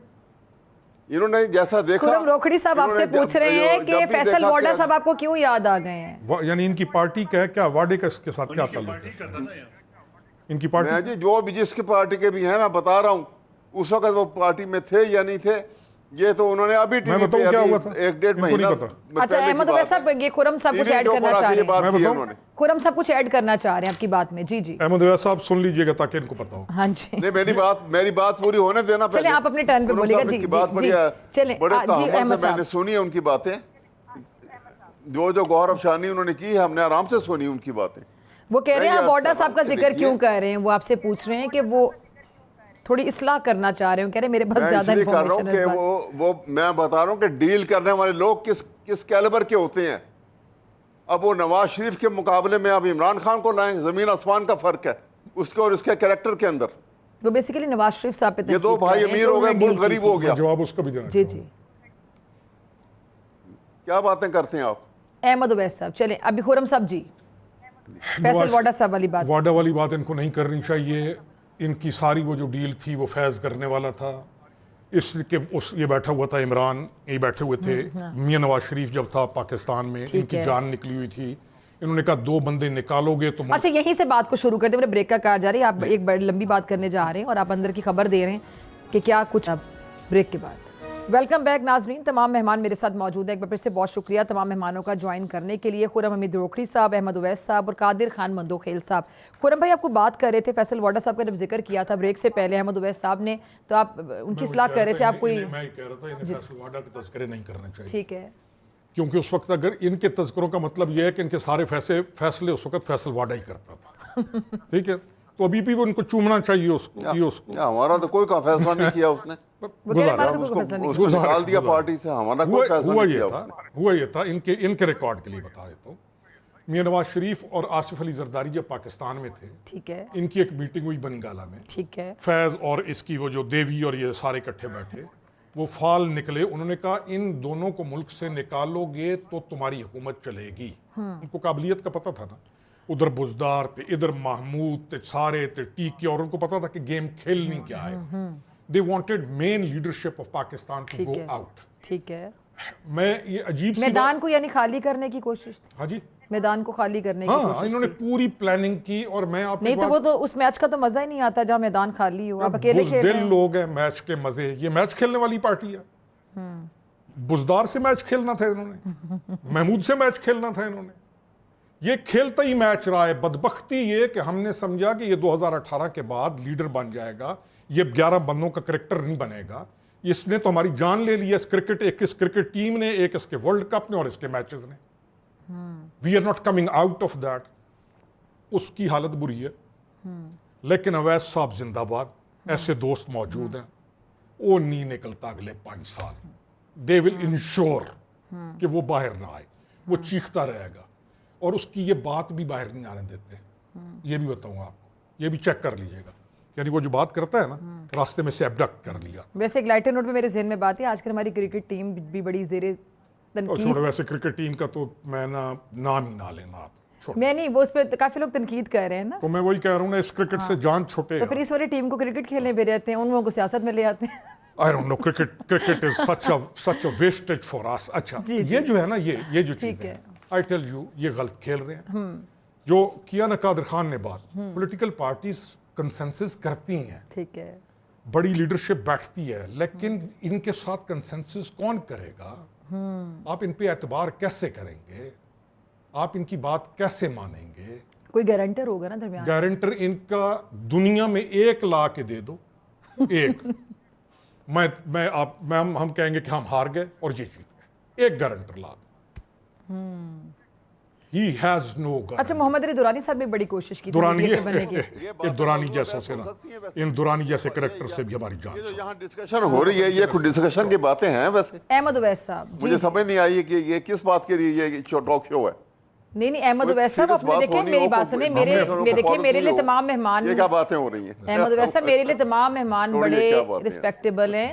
इन्होंने जैसा देखा, खुरम रोकड़ी साहब आपसे पूछ रहे हैं कि फैसल वाडा साहब आपको क्यों याद आ गए हैं? यानी इनकी पार्टी का है क्या, वाडे का इसके साथ क्या ताल्लुक है? इनकी पार्टी मैं जी जो भी जिसकी पार्टी के भी हैं, मैं बता रहा हूँ, उस वक्त वो पार्टी में थे या नहीं थे, ये तो उन्होंने अभी मैं बताऊं क्या हुआ था? 1-1.5 महीना। अच्छा, अहमद उवैस साहब, ये खुरम साहब कुछ ऐड करना चाह रहे हैं। खुरम साहब कुछ ऐड करना चाह रहे हैं आपकी बात में। जी जी, अहमद उवैस साहब सुन लीजिएगा ताकि इनको पता हो। हाँ जी, नहीं, मेरी बात पूरी होने देना पहले। चलिए आप अपने टर्न पे बोलिएगा। जी की बात जी, चलिए बड़े जी, तहम्मुल अहमद से मैंने साहब, सुनी है उनकी बातें, जो गौर अफशानी उन्होंने की है, हमने आराम से सुनी उनकी बातें। वो कह रहे हैं आप वाडा साहब का जिक्र देखिए, क्यों कर रहे हैं? वो आपसे पूछ रहे हैं कि वो थोड़ी इस्लाह करना चाह रहे हैं। कह रहे हैं मेरे पास मैं ज्यादा इसलिए कर रहा हूँ इन्फॉर्मेशन है कि वो मैं बता रहा हूँ कि डील करने वाले लोग किस कैलिबर के होते हैं। अब वो नवाज शरीफ के मुकाबले में अब इमरान खान को लाएं, जमीन आसमान का फर्क है उसके और उसके कैरेक्टर के अंदर। वो बेसिकली नवाज शरीफ साहब पे ये दो भाई अमीर हो गए, मुल्क गरीब हो गया। जवाब उसका भी देना जी जी, क्या बातें करते हैं आप? अहमद उवैस साहब, चलें अभी खुरम साहब जी, फैसल वाडा साहब वाली बात। वाडा वाली बात इनको नहीं करनी चाहिए। इनकी सारी वो जो डील थी वो फैज़ करने वाला था। इसके ये बैठा हुआ था इमरान, ये बैठे हुए थे मियां नवाज शरीफ जब था पाकिस्तान में, इनकी जान निकली हुई थी। इन्होंने कहा 2 बंदे निकालोगे तो अच्छा, यहीं से बात को शुरू करते हैं। मेरे ब्रेक का कहा जा रही है, आप एक बड़ी लंबी बात करने जा रहे हैं और आप अंदर की खबर दे रहे हैं कि क्या कुछ। अब ब्रेक के बाद वेलकम बैक नाजरीन, तमाम मेहमान मेरे साथ मौजूद हैं। एक बार फिर से बहुत शुक्रिया तमाम मेहमानों का ज्वाइन करने के लिए। खुरम हमीद रोकड़ी साहब, अहमद उवैस साहब और कादिर खान मंदोखेल साहब। खुरम भाई, आपको बात कर रहे थे फैसल वाडा साहब का जब जिक्र किया था ब्रेक से पहले अहमद उवैस साहब ने, तो आप उनकी सलाह कर रहे थे। आप कोई, मैं कह रहा था इन्हें फैसल वाडा के तज़किरे नहीं करने चाहिए, ठीक है, क्योंकि उस वक्त अगर इनके तज़किरों का मतलब यह है कि इनके सारे फैसले उस वक्त फैसल वाडा ही करता था। ठीक है, तो अभी भी वो इनको चूमना चाहिए उसको। हमारा तो कोई फैसला नहीं किया उसने, वो कह रहे हैं उसको फैसला नहीं उसको निकाल दिया पार्टी से, हमारा कोई फैसला नहीं किया। हुआ ये था इनके रिकॉर्ड के लिए बता देता हूँ। मियां नवाज शरीफ और आसिफ अली जरदारी जब पाकिस्तान में थे, ठीक है, इनकी एक मीटिंग हुई बनीगाला में, ठीक है, फैज और इसकी वो जो देवी और ये सारे इकट्ठे बैठे, वो फाल निकले। उन्होंने कहा इन दोनों को मुल्क से निकालोगे तो तुम्हारी हुकूमत चलेगी। उनको काबिलियत का पता था ना, उधर बुजदार थे, इधर महमूद थे, सारे थे टीके, और उनको पता था कि गेम खेलनी क्या है। They wanted main leadership of Pakistan to go out. ठीक है, मैं ये अजीब सी मैदान को यानी खाली करने की कोशिश थी। हाँ जी, मैदान को खाली करने की हाँ, कोशिश इन्होंने थी। पूरी प्लानिंग की। और मैं आपको नहीं तो वो तो उस मैच का तो मजा ही नहीं आता जहाँ मैदान खाली हो, आप अकेले खेल रहे बुज़दिल हैं। लोग हैं, मैच के मजे, ये मैच खेलने वाली पार्टी है। बुजदार से मैच खेलना था इन्होंने, महमूद से मैच खेलना था इन्होंने। ये खेलता ही मैच रहा है। बदबख्ती ये कि हमने समझा कि ये 2018 के बाद लीडर बन जाएगा, ये 11 बंदों का करेक्टर नहीं बनेगा। इसने तो हमारी जान ले ली है, इस क्रिकेट टीम ने, एक इसके वर्ल्ड कप ने और इसके मैचेस ने। We are not coming out of that. उसकी हालत बुरी है, लेकिन अवैस साहब जिंदाबाद। ऐसे दोस्त मौजूद हैं, वो नहीं निकलता अगले 5 साल। दे विल इंश्योर कि वो बाहर ना आए, वो चीखता रहेगा और उसकी ये बात भी बाहर नहीं आने देते। ये भी बताऊंगा आपको, ये भी चेक कर लीजिएगा। यानी वो जो बात करता है ना, रास्ते में से एबडक्ट कर लिया। वैसे एक लाइटर नोट पे मेरे जहन में बात है, आजकल हमारी क्रिकेट टीम भी बड़ी ज़ेरे और तनकीद। छोड़ो, वैसे क्रिकेट टीम का तो मैं नाम ही ना लेना आप, छोड़ो। मैं नहीं, वो उस पर काफी लोग तनकीद कर रहे हैं ना, तो मैं वही कह रहा हूँ ना, इस क्रिकेट से जान छुटे। तो फिर इस वाली टीम को क्रिकेट खेलने पे रहते हैं, उन लोगों को सियासत में ले आते हैं। I don't know, cricket is such a wastage for us। अच्छा, ये जो है ना, ये जो चीज़ है, I tell you, ये गलत खेल रहे हैं। जो किया ना कादिर खान ने बात, पॉलिटिकल पार्टीज कंसेंसस करती हैं, ठीक है, बड़ी लीडरशिप बैठती है, लेकिन इनके साथ कंसेंसस कौन करेगा? आप इन पे एतबार कैसे करेंगे? आप इनकी बात कैसे मानेंगे? कोई गारंटर होगा ना दरमियान। गारंटर इनका दुनिया में 1 ला के दे दो, एक। हम कहेंगे कि हम हार गए और ये जीत गए, एक गारंटर ला दो। He has no guarantee। अच्छा, मोहम्मद अली दुरानी साहब ने बड़ी कोशिश की थी दुरानी लीडर बनने की। ये दुरानी जैसों से ना, इन दुरानी जैसे करेक्टर से भी हमारी जान। ये जो यहाँ डिस्कशन हो रही है, ये कुछ डिस्कशन की बातें हैं। वैसे अहमद उवैस साहब, मुझे समझ नहीं आई कि ये किस बात के लिए ये टॉक शो है। नहीं अहमद उवैस साहब, आपने देखे मेरी बात सुने, मेरे लिए तमाम मेहमान, ये क्या बातें हो रही हैं? अहमद उवैस साहब, मेरे लिए तमाम मेहमान बड़े रिस्पेक्टेबल हैं।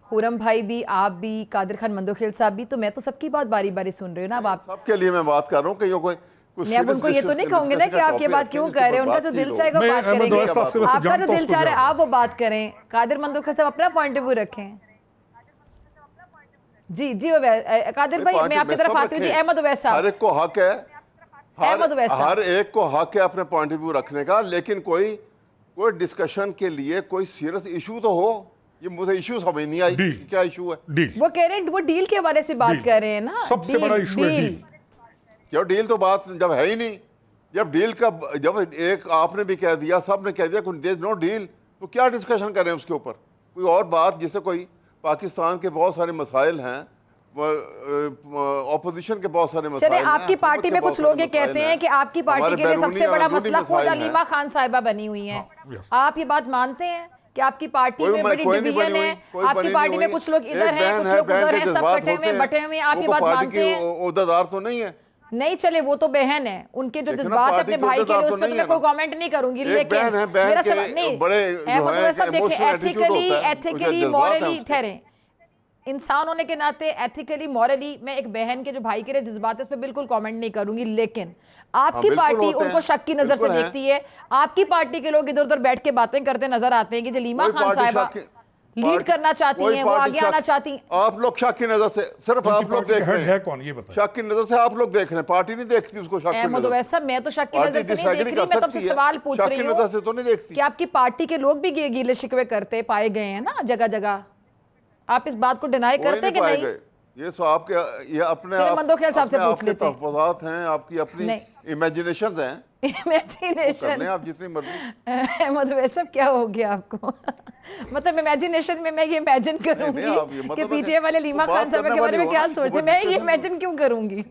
खुरम भाई भी, आप भी, कादिर खान मंदोखेल साहब भी, तो मैं तो सबकी बात बारी बारी सुन रही हूँ ना। अब आप सबके लिए मैं बात कर रहा हूँ कि ये कोई मैं अब उनको ये तो नहीं कहूंगी ना कि आप ये बात क्यों कर रहे हैं। उनका जो दिल चाहेगा बात करेंगे, आपका जो दिल चाह रहा है आप वो बात करें। कादिर मंदोखेल साहब अपना पॉइंट ऑफ व्यू रखें। जी कादिर भाई, मैं आपकी तरफ आती हूँ। जी अहमद उवैस साहब, हर एक को हक है, अहमद उवैस साहब, हर एक को हक है अपने पॉइंट ऑफ व्यू रखने का, लेकिन कोई डिस्कशन के लिए कोई सीरियस इशू तो हो। ये मुझे इशू समझ नहीं आई, क्या इशू है? डील, वो कह रहे हैं, वो डील के हवाले से बात कर रहे हैं ना। सबसे बड़ा इशू है डील। क्या डील तो बात जब है ही नहीं, जब डील का, जब एक आपने भी कह दिया, सब ने कह दिया देयर इज नो डील, तो क्या डिस्कशन करें उसके ऊपर? कोई और बात, जिससे कोई पाकिस्तान के बहुत सारे मसाइल हैं, ऑपोजिशन के बहुत सारे मसाइल चले, हैं। आपकी पार्टी में कुछ लोग ये कहते हैं कि आपकी पार्टी के लिए सबसे बड़ा मसला खुद अलीमा खान साहिबा बनी हुई हैं। आप ये बात मानते हैं कि आपकी पार्टी में बड़ी डिवीजन है? आपकी पार्टी में कुछ लोग इधर हैं, कुछ लोग उधर हैं, सब कटे हुए बटे हुए, आप ये बात मानते हैं? ओहदेदार तो नहीं है। नहीं चले, वो तो बहन है, उनके जो जज्बात है अपने भाई के लिए, उस पर तो मैं कोई कमेंट नहीं करूंगी। लेकिन मेरा सवाल नहीं, अहमद उवैस साहब देखिए, एथिकली मॉरली ठहरे, इंसान होने के नाते एथिकली मॉरली मैं एक बहन के जो भाई के लिए जज्बात है उस पर बिल्कुल कमेंट नहीं करूंगी, लेकिन आपकी बिल्कुल पार्टी होते उनको हैं, शक की नजर से बिल्कुल हैं। देखती है। आपकी पार्टी के लोग इधर उधर बैठ के बातें करते नजर आते हैं कि जलीमा कोई खान पार्टी साहिबा शक की- लीड पार्टी- करना चाहती कोई हैं, वो पार्टी आगे शक- आना चाहती हैं। आप लोग शक की नजर से, सिर्फ उनकी आप लोग पार्टी देख का रहे हेड है हैं, कौन, ये बताएं। शक की नजर से आप लोग देख रहे हैं, पार्टी नहीं देखती उसको शक की अहमद नजर वैसा से। मैं तो शक की पार्टी नजर से नहीं disagree देख कर रही, मैं तब से सकती है, सवाल पूछ शक रही की हूँ नजर से तो नहीं देखती। कि आपकी पार्टी के लोग भी गीले शिकवे करते पाए गए हैं ना जगह जगह, आप इस बात को डिनाई कोई करते नहीं कि पाए नहीं? गए, ये सो आपके, ये अपने चलिए, आप मंदोखेल साहब से अपने पूछ आपके लेते हैं। तहफ़्फ़ुज़ात हैं, आपकी अपनी नहीं। इमेजिनेशन हैं, कर इमेजिनेशन लें आप जितनी मर्जी। अहमद वैसा क्या हो गया आपको? मतलब इमेजिनेशन में मैं ये इमेजिन नहीं, करूंगी आप ये कि मतलब पीटीआई वाले लीमा तो खान बात साहब करने के बारे वाली में हो क्या ना, सोचते हैं, तो मैं ये discussion इमेजिन क्यों करूंगी?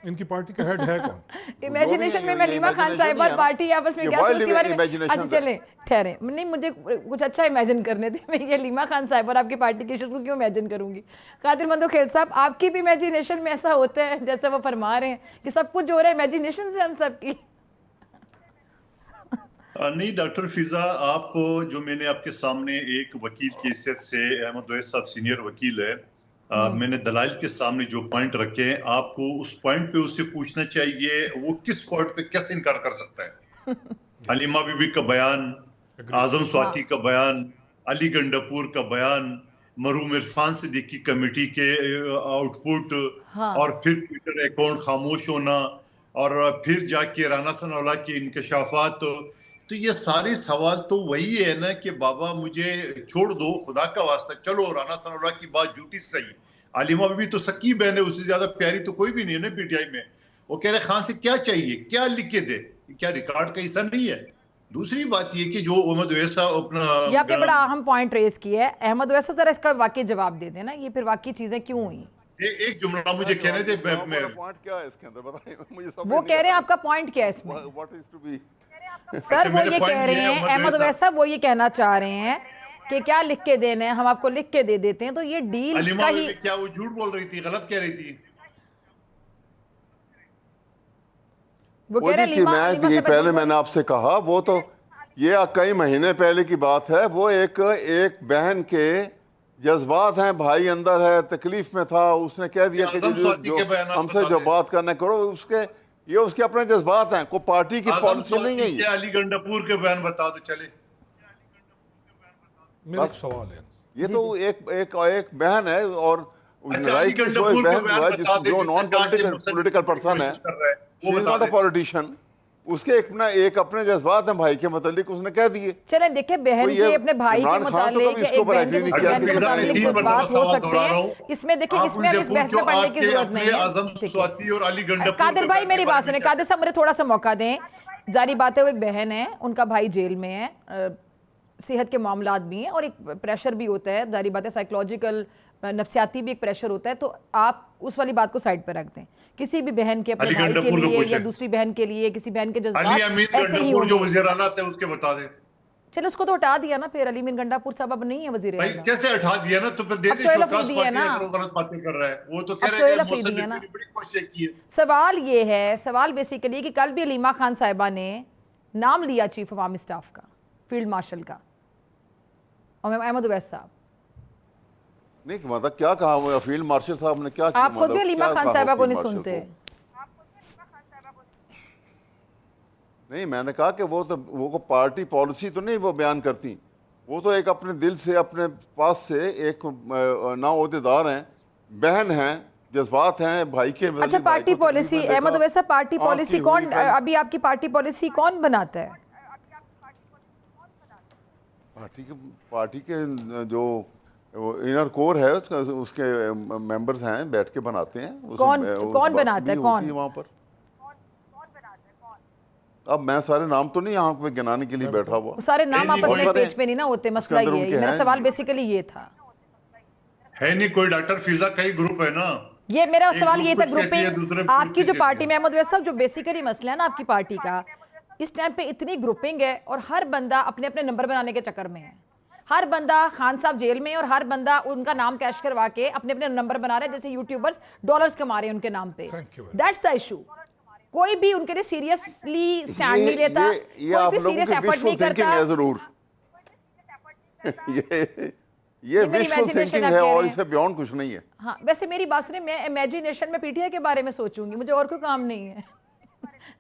इनकी पार्टी का हेड है कौन? इमेजिनेशन में मैं ये लीमा खान imagination साहिब नहीं और है ना। पार्टी आपस में ये क्या wild सोचती है बारे में? imagination अच्छा है। चले ठहरे, नहीं मुझे कुछ अच्छा इमेजिन करने दे, मैं ये लीमा खान साहिब और आपकी पार्टी के इश्यूज को क्यों इमेजिन करूंगी? कादिर मंदोखेल साहब, आपकी भी इमेजिनेशन में ऐसा होता है जैसे वो फरमा रहे हैं कि सब कुछ जो हो रहा है इमेजिनेशन से हम सबकी? नहीं डॉक्टर फिजा, आप जो मैंने आपके सामने एक वकील की हैसियत से, अहमद वैस साहब सीनियर वकील है, मैंने दलाइल के सामने जो पॉइंट रखे हैं, आपको उस पॉइंट पे उससे पूछना चाहिए वो किस पॉइंट पे कैसे इनकार कर सकता है। हलीमा बीबी का बयान, आजम स्वाति का बयान, अली गंडापुर का बयान, मरूम इरफान सिद्दीकी कमेटी के आउटपुट, और फिर ट्विटर अकाउंट खामोश होना, और फिर जाके राना सनाउल्लाह के इंकशाफात। तो ये सारे सवाल तो वही है ना कि बाबा मुझे छोड़ दो, खुदा का वास्ता, चलो राना सनाउल्लाह की बात झूठी सही, आलिमा बीबी तो सकी बहन है, उससे ज्यादा प्यारी तो कोई भी नहीं है ना पीटीआई में। वो कह रहे खान से क्या चाहिए, क्या लिख के दे, क्या रिकॉर्ड का हिस्सा नहीं है। दूसरी बात ये कि जो अहमद वैसा अपना ये आपने बड़ा अहम पॉइंट रेज किया है अहमद वैसा, जरा इसका वाकई जवाब दे देना, ये फिर वाकई चीजें क्यों हुई? एक जुमला मुझे कहने दे। पॉइंट क्या है इसके अंदर बताइए मुझे, समझ वो नहीं कह रहे हैं आ आपका पॉइंट क्या है इसमें? रहा। What is to be? Sir वो मेरे ये point कह ये रहे है, हैं, अहमद अहमद वैसा- वैसा वो ये कहना चाह रहे हैं कि क्या लिख के देने हैं, हम आपको लिख के दे देते हैं, तो ये डील का हलीमा ही बीबी क्या वो झूठ बोल रही थी, गलत कह रही थी? वो कह वो रहे जी हैं कि लीमा मैं लीमा ये से पहले मैंने आपसे कहा, वो तो ये कई महीने पहले की बात है। वो एक बहन के जज्बात हैं, भाई अंदर है, तकलीफ में था, उसने कह दिया कि आजम स्वाति जो के बयानात हमसे बता जो दें। बात करना करो, उसके ये उसके अपने जज्बात हैं, कोई पार्टी की आजम पॉलिसी नहीं है स्वाति के ये। अली गंडापुर के बयान बता दो चले। मेरा एक सवाल है, ये तो एक बहन है, और अच्छा, राइट अली गंडापुर के बहन बयान है बता दें जो जिसने नॉन कहा कि मुसलमान पॉलिटिकल पर्सन है, कोशिश कर रहा है, वो बता नॉट अ दें। पॉलिटिशियन, उसके एक अपने जज्बात हैं भाई के मतलब, उसने कह दिए। चले देखिए बहन तो ये के अपने भाई के इमरान खान तो मुतालिक कभी या इसके एक ऊपर बहन के agree नहीं दूसरी किया बहन कि के इसने मुतालिक तीन जज्बात हो सवाल सकते दोहरा रहा हैं। हूं। इसमें देखिए आप इसमें अब उनसे इस बहस में पूछो, पढ़ने की आपके जरूरत अपने नहीं है। आजम ठीक है। स्वाति और अली गंडापुर कादिर के भाई बयान मेरी के बात बारे सुने, में क्या कादिर साहब मुझे थोड़ा सा मौका दें। जारी बात है वो एक बहन है, उनका भाई जेल में है, सेहत के मामलात भी हैं और एक प्रेशर भी होता है, जारी बात है साइकोलॉजिकल नफ्सियाती भी एक प्रेशर होता है, तो आप उस वाली बात को साइड पर रख दें। किसी भी बहन के अपने अली भाई के गंडापुर को लिए या पूछे। दूसरी बहन के लिए, किसी बहन के अली जज्बात अमीन ऐसे ही गंडापुर जो होंगे। वजीर आला थे उसके बता दे। चलो उसको तो हटा दिया ना, फिर अली मीन गंडापुर साहब अब नहीं है वजीर भाई आला। कैसे हटा दिया ना, तो फिर अब देते सोहेल शोकास अफरीदी है पार्टी ना। अगर वो गलत बातें कर रहा है, वो तो कह अब रहे सोहेल हैं कि अफरीदी है मुसल्लिम ना। ने बड़ी कोशिश की है। सवाल ये है, सवाल बेसिकली कि कल भी अलीमा खान साहिबा ने नाम लिया चीफ ऑफ आर्मी स्टाफ का, फील्ड मार्शल का, और अहमद उवैस साहब। नहीं मतलब क्या कहा वो फील्ड मार्शल साहब ने, क्या आप खुद भी मतलब अलीमा क्या खान कहा साहिबा को फील्ड नहीं मार्शल सुनते। नहीं मैंने कहा कि वो तो वो पार्टी पॉलिसी तो नहीं वो बयान करती, वो तो एक अपने दिल से अपने पास से एक नाओहदेदार हैं, बहन हैं, जज्बात हैं भाई के। अच्छा पार्टी पॉलिसी, अहमद उवैस साहब पार्टी पॉलिसी कौन, अभी आपकी पार्टी पॉलिसी कौन बनाता है? पार्टी के जो इनर कोर है उसके मेंबर्स हैं, बैठ के बनाते हैं। कौन बनाता है, कौन वहाँ पर? अब मैं सारे नाम तो नहीं यहाँ पे गिनाने के लिए बैठा हुआ। सारे नाम नहीं, आपस में कोई- पेज पे नहीं ना होते, मसला ये है। मेरा सवाल बेसिकली ये था, है नहीं कोई डॉक्टर फिजा, कई ग्रुप है ना। ये मेरा एक सवाल ये ग्रुप था, कुछ कहती है, दूसरे ग्रुपिंग ग्रुप आपकी कुछ जो कहती पार्टी है। में अहमद वैस साहब जो बेसिकली मसला है ना आपकी पार्टी का, इस टाइम पे इतनी ग्रुपिंग है और हर बंदा अपने अपने नंबर बनाने के चक्कर में है। हर बंदा खान साहब जेल में और हर बंदा उनका नाम कैश करवा के अपने अपने नंबर बना रहा है, जैसे यूट्यूबर्स डॉलर्स कमा रहे हैं उनके नाम पे। Thank you very that's the issue. कोई भी उनके लिए सीरियसली स्टैंड नहीं लेता, ये कोई आप भी लोगों सीरियस की एफर्ट नहीं विशुअल थिंकिंग करता। है जरूर। ये मेरी विशुअल imagination थिंकिंग आप है कह और रहे हैं। इससे बियॉन्ड कुछ नहीं है। हाँ, वैसे मेरी बात सुनिए, मैं इमेजिनेशन में पीटीआई के बारे में सोचूंगी, मुझे और कोई काम नहीं है।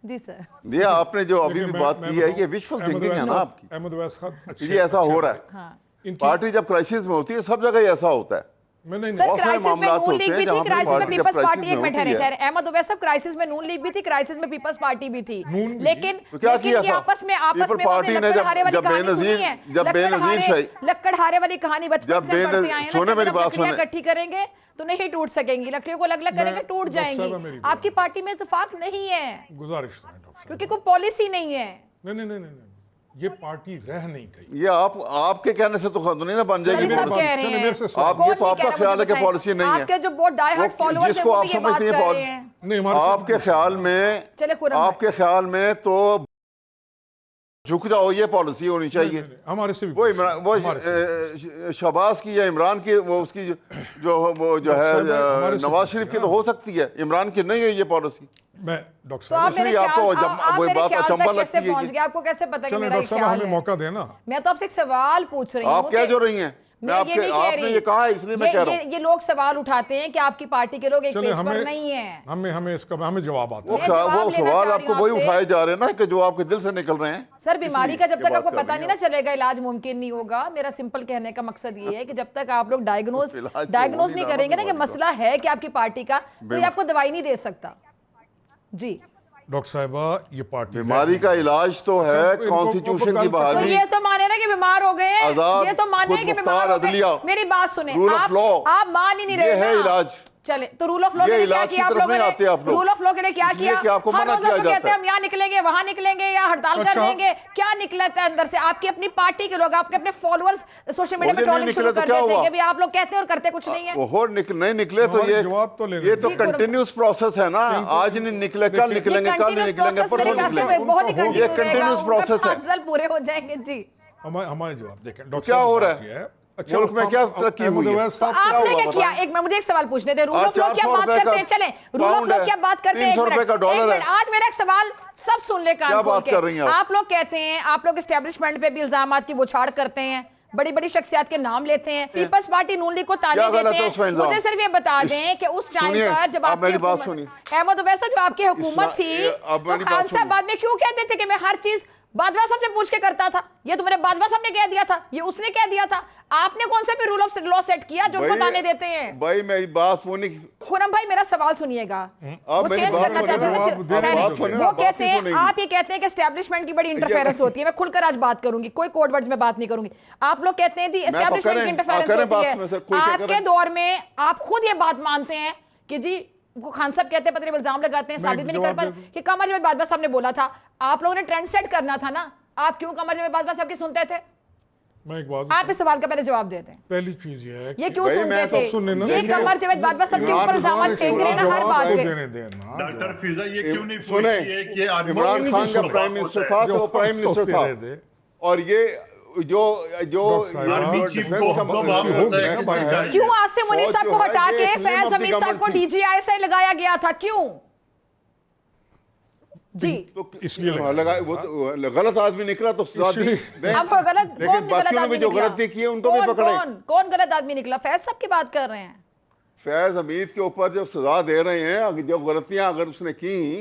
जी सर। ये आपने जो अभी देखिए, भी बात मैं की है, बताऊं, ये विशुअल अहमद थिंकिंग है ना वैस आपकी। साहब, अहमद वैस साहब अच्छे- ये ऐसा अच्छे हो रहा हैं। है। हाँ इनकी- पार्टी जब क्राइसिस में होती है सब जगह ही ऐसा होता है। मैं नहीं सर, बहुत सारे क्राइसिस में मामलात नून होते लीग हैं भी जहाँ थी, पे क्राइसिस में पार्टी जब पीपल्स क्राइसिस पार्टी, एक में मिनट होती ठहरे है। ठहरे, अहमद उवैस साहब, क्राइसिस में नून लीग भी थी, क्राइसिस में पीपल्स पार्टी भी थी, नून भी लेकिन थी। तो क्या लेकिन किया ये था? आपस में पीपल वो पार्टी अपने ने लक्कड़हारे वाली जब कहानी सुनी बेनज़ीर है, जब बेनज़ीर शाही लक्कड़हारे वाली कहानी बचपन जब से पढ़ते आए हैं ना, सुने कि मेरी अगर बात लकड़ियां सुने। इकट्ठी करेंगे तो नहीं टूट सकेंगी, लकड़ियों को अलग अलग करेंगे टूट डॉक्टर साहब, जाएंगी। मेरी बात- आपकी पार्टी में इत्तेफाक नहीं है, गुजारिश सुने डॉक्टर साहब। क्योंकि कोई पॉलिसी नहीं है। नहीं, ये पार्टी रह नहीं गई। ये आपके कहने से तो नहीं ना बन सर, जाएगी ये सब मेरी कह बात- रहे चलिए, हैं। मेरे से सवाल- आप कौन ये तो नहीं आपका कह रहा, ख्याल मुझे है कि बताएं। पॉलिसी नहीं है। आपके जो बहुत डाई हार्ड फॉलोअर्स हैं जिसको वो आप भी ये समझते बात हैं कर रहे पॉलिसी हैं। नहीं, हमारे आपके ख्याल में चले खुरम भाई। आपके ख्याल में तो झुक जाओ ये पॉलिसी होनी चाहिए। हमारे से भी वो इमरान वो हमारे से- शहबाज की या इमरान की वो उसकी जो है हमारे से नवाज पूछिए शरीफ की ना। तो हो सकती है, इमरान की नहीं है ये पॉलिसी। मैं डॉक्टर तो आप साहब, मेरे इसलिए ख्याल आपको आप वो मेरे बात ख्याल अचंभा तक कैसे लगती है पहुंच कि- गए? आपको कैसे पता कि चलिए मेरा ये डॉक्टर साहब, ख्याल हमें है? मौका देना। मैं तो आपसे एक सवाल पूछ रही हूँ आप कह कि- जो रही हैं, मैं मैं ये आपके नहीं कह आपने रही। ये कहा है इसलिए मैं कह रहा हूँ। ये लोग सवाल उठाते हैं कि आपकी पार्टी के लोग एक चलिए, पेज पर नहीं है। हमें इसका हमें जवाब आता वो है। मैं जवाब वो लेना सवाल चाह रही आपको हूँ वही आपसे। उठाए जा रहे हैं ना कि जो आपके दिल से निकल रहे हैं। सर, बीमारी का जब इसलिए तक ये आपको बात कर पता रही नहीं हैं ना चलेगा, इलाज मुमकिन नहीं होगा। मेरा सिंपल कहने का मकसद ये है कि जब तक आप लोग डायग्नोज इलाज तो डायग्नोज वो नहीं नहीं करेंगे ना कि डायग्नोज मसला है कि आपकी पार्टी का, तो ये आपको दवाई नहीं दे सकता। जी, डॉक्टर साहिबा, ये पार्टी बीमारी का इलाज तो है अच्छा, इनको- कॉन्स्टिट्यूशन की इनको- तो बहाली। ये तो माने ना कि बीमार हो गए हैं, आजाद, ये तो माने कि खुद बीमार हो मुख्तार अदलिया, गए। मेरी बात सुने, रूल ऑफ लॉ, आप मान ही नहीं रहे ये है ना। इलाज। चले तो रूल ऑफ लॉ ये के लिए क्या इलाज की किया आप तरफ लोगों नहीं ने? आते आप लोग। रूल ऑफ लॉ के लिए क्या इसलिए किया? कि आपको हर मना रोज किया आपको कहते जाता हैं है। हम यहाँ निकलेंगे, वहां निकलेंगे, या हड़ताल कर अच्छा। देंगे। क्या निकलता है अंदर से? आपकी अपनी पार्टी के लोग, आपके अपने फॉलोअर्स सोशल मीडिया पे मुझे नहीं ट्रोलिंग शुरू निकले तो कर क्या देते हैं हुआ? कि भाई आप लोग कहते हैं और करते कुछ नहीं है। वो नहीं निकले तो हमारे ये जवाब तो लेने ये तो दीजिए। जी, कंटिन्यूस प्रोसेस है ना। आज नहीं निकले कल देखिए, निकलेंगे, कल नहीं निकलेंगे, परसों बहुत ही निकलेंगे। उनका हो- ये कंटिन्यू continuous process है। जल्द पूरे हो जाएंगे। जी, हमारे जवाब देखें डॉक्टर क्या साहब हो ने रहा बात है? किया है। मुल्क में क्या तरक्की हुई है? अहमद तो साहब, आपने हुआ क्या किया? बताएं? एक मुझे एक सवाल पूछने थे। रूल आज ऑफ लॉ क्या 400 बात रुपए करते हैं? का चले रूल ऑफ पाउंड लॉ है, क्या बात करते हैं? 300 रुपए का डॉलर है। आज मेरा एक सवाल सब सुन ले, कान क्या खोल बात के। कर रही हैं आप? आप लोग कहते हैं, आप लोग एस्टेब्लिशमेंट पे भी इल्जामात की बौछार करते हैं, बड़ी बड़ी शख्सियत के नाम लेते हैं, पीपल्स पार्टी नून लीग को ताने क्या गलत देते है हैं। उसमें इल्जाम? मुझे सिर्फ ये बता दें कि उस टाइम सुनिए, पर जब आप आपकी मेरी बात हुकूमत- सुनिए। अहमद उवैस साहब, जो आपकी हुकूमत थी, अब तो मेरी खान बात साहब सुनिए। बाद में क्यों कहते थे कि मैं हर चीज बाजवा साहब से पूछ के करता था? ये तो मेरे बाजवा साहब ने कह दिया था, ये उसने कह दिया था। आपने कौन सा भी रूल ऑफ लॉ सेट किया जो उनको ताने देते हैं? भाई मेरी बात सुनी। खुरम भाई, मेरा सवाल सुनिएगा। आप वो मेरी चेंज बात करना सुनिए, चाहते हैं जवाब तो दे खैर, दो, बात सुनिए ना, वो बात कहते ही हैं, सुनेगी। आप ये कहते हैं कि एस्टेब्लिशमेंट की बड़ी इंटरफेरेंस होती है। मैं खुलकर आज बात करूंगी, कोई कोड वर्ड्स में बात नहीं करूंगी। आप लोग कहते हैं जी एस्टेब्लिशमेंट की करें इंटरफेरेंस बात होती में से है। खुल के आपके करें। दौर में आप खुद ये बात मानते हैं कि जी, वो खान साहब कहते हैं, पता नहीं इल्जाम लगाते हैं, मैं साबित भी नहीं कर जवाब दे पाते कि कमर जवेद बाजवा साहब ने बोला था। आप लोगों ने ट्रेंड सेट करना था ना। आप क्यों कमर जवेद बाजवा साहब की सुनते थे? मैं एक बात आप इस सवाल का पहले जवाब देते हैं। पहली चीज ये है ये कि क्यों भाई, सुनते मैं तो थे? सुनने ना- ये देखिए, कमर जवेद बाजवा साहब के ऊपर इल्जाम फेंक रहे हैं ना हर बात के। देने देना डॉक्टर फिजा ये क्यों नहीं सुने, पूछती है कि आदमी इमरान खान जब की प्राइम बात मिनिस्टर होता था है? तो वो प्राइम मिनिस्टर दे था, दे। और ये जो डॉक्टर साहब, आर्मी चीफ को कब आप होता है कि सरकार- क्यों आसिम मुनीर फौज साहब जो को है, हटा ये के एक name Faiz of the Hamid साहब को government थी। डीजीआईएसआई लगाया गया था? क्यों? जी, तो इसलिए लगा वो तो गलत आदमी निकला तो सजा दी। नहीं, अब वो गलत लेकिन कौन गलत बाकियों ने आदमी भी जो निकला? गलती की है उनको भी पकड़े। कौन गलत आदमी निकला? फैज साहब की बात कर रहे हैं। फैज हमीद के ऊपर जब सजा दे रहे हैं, अगर जो गलतियां अगर उसने की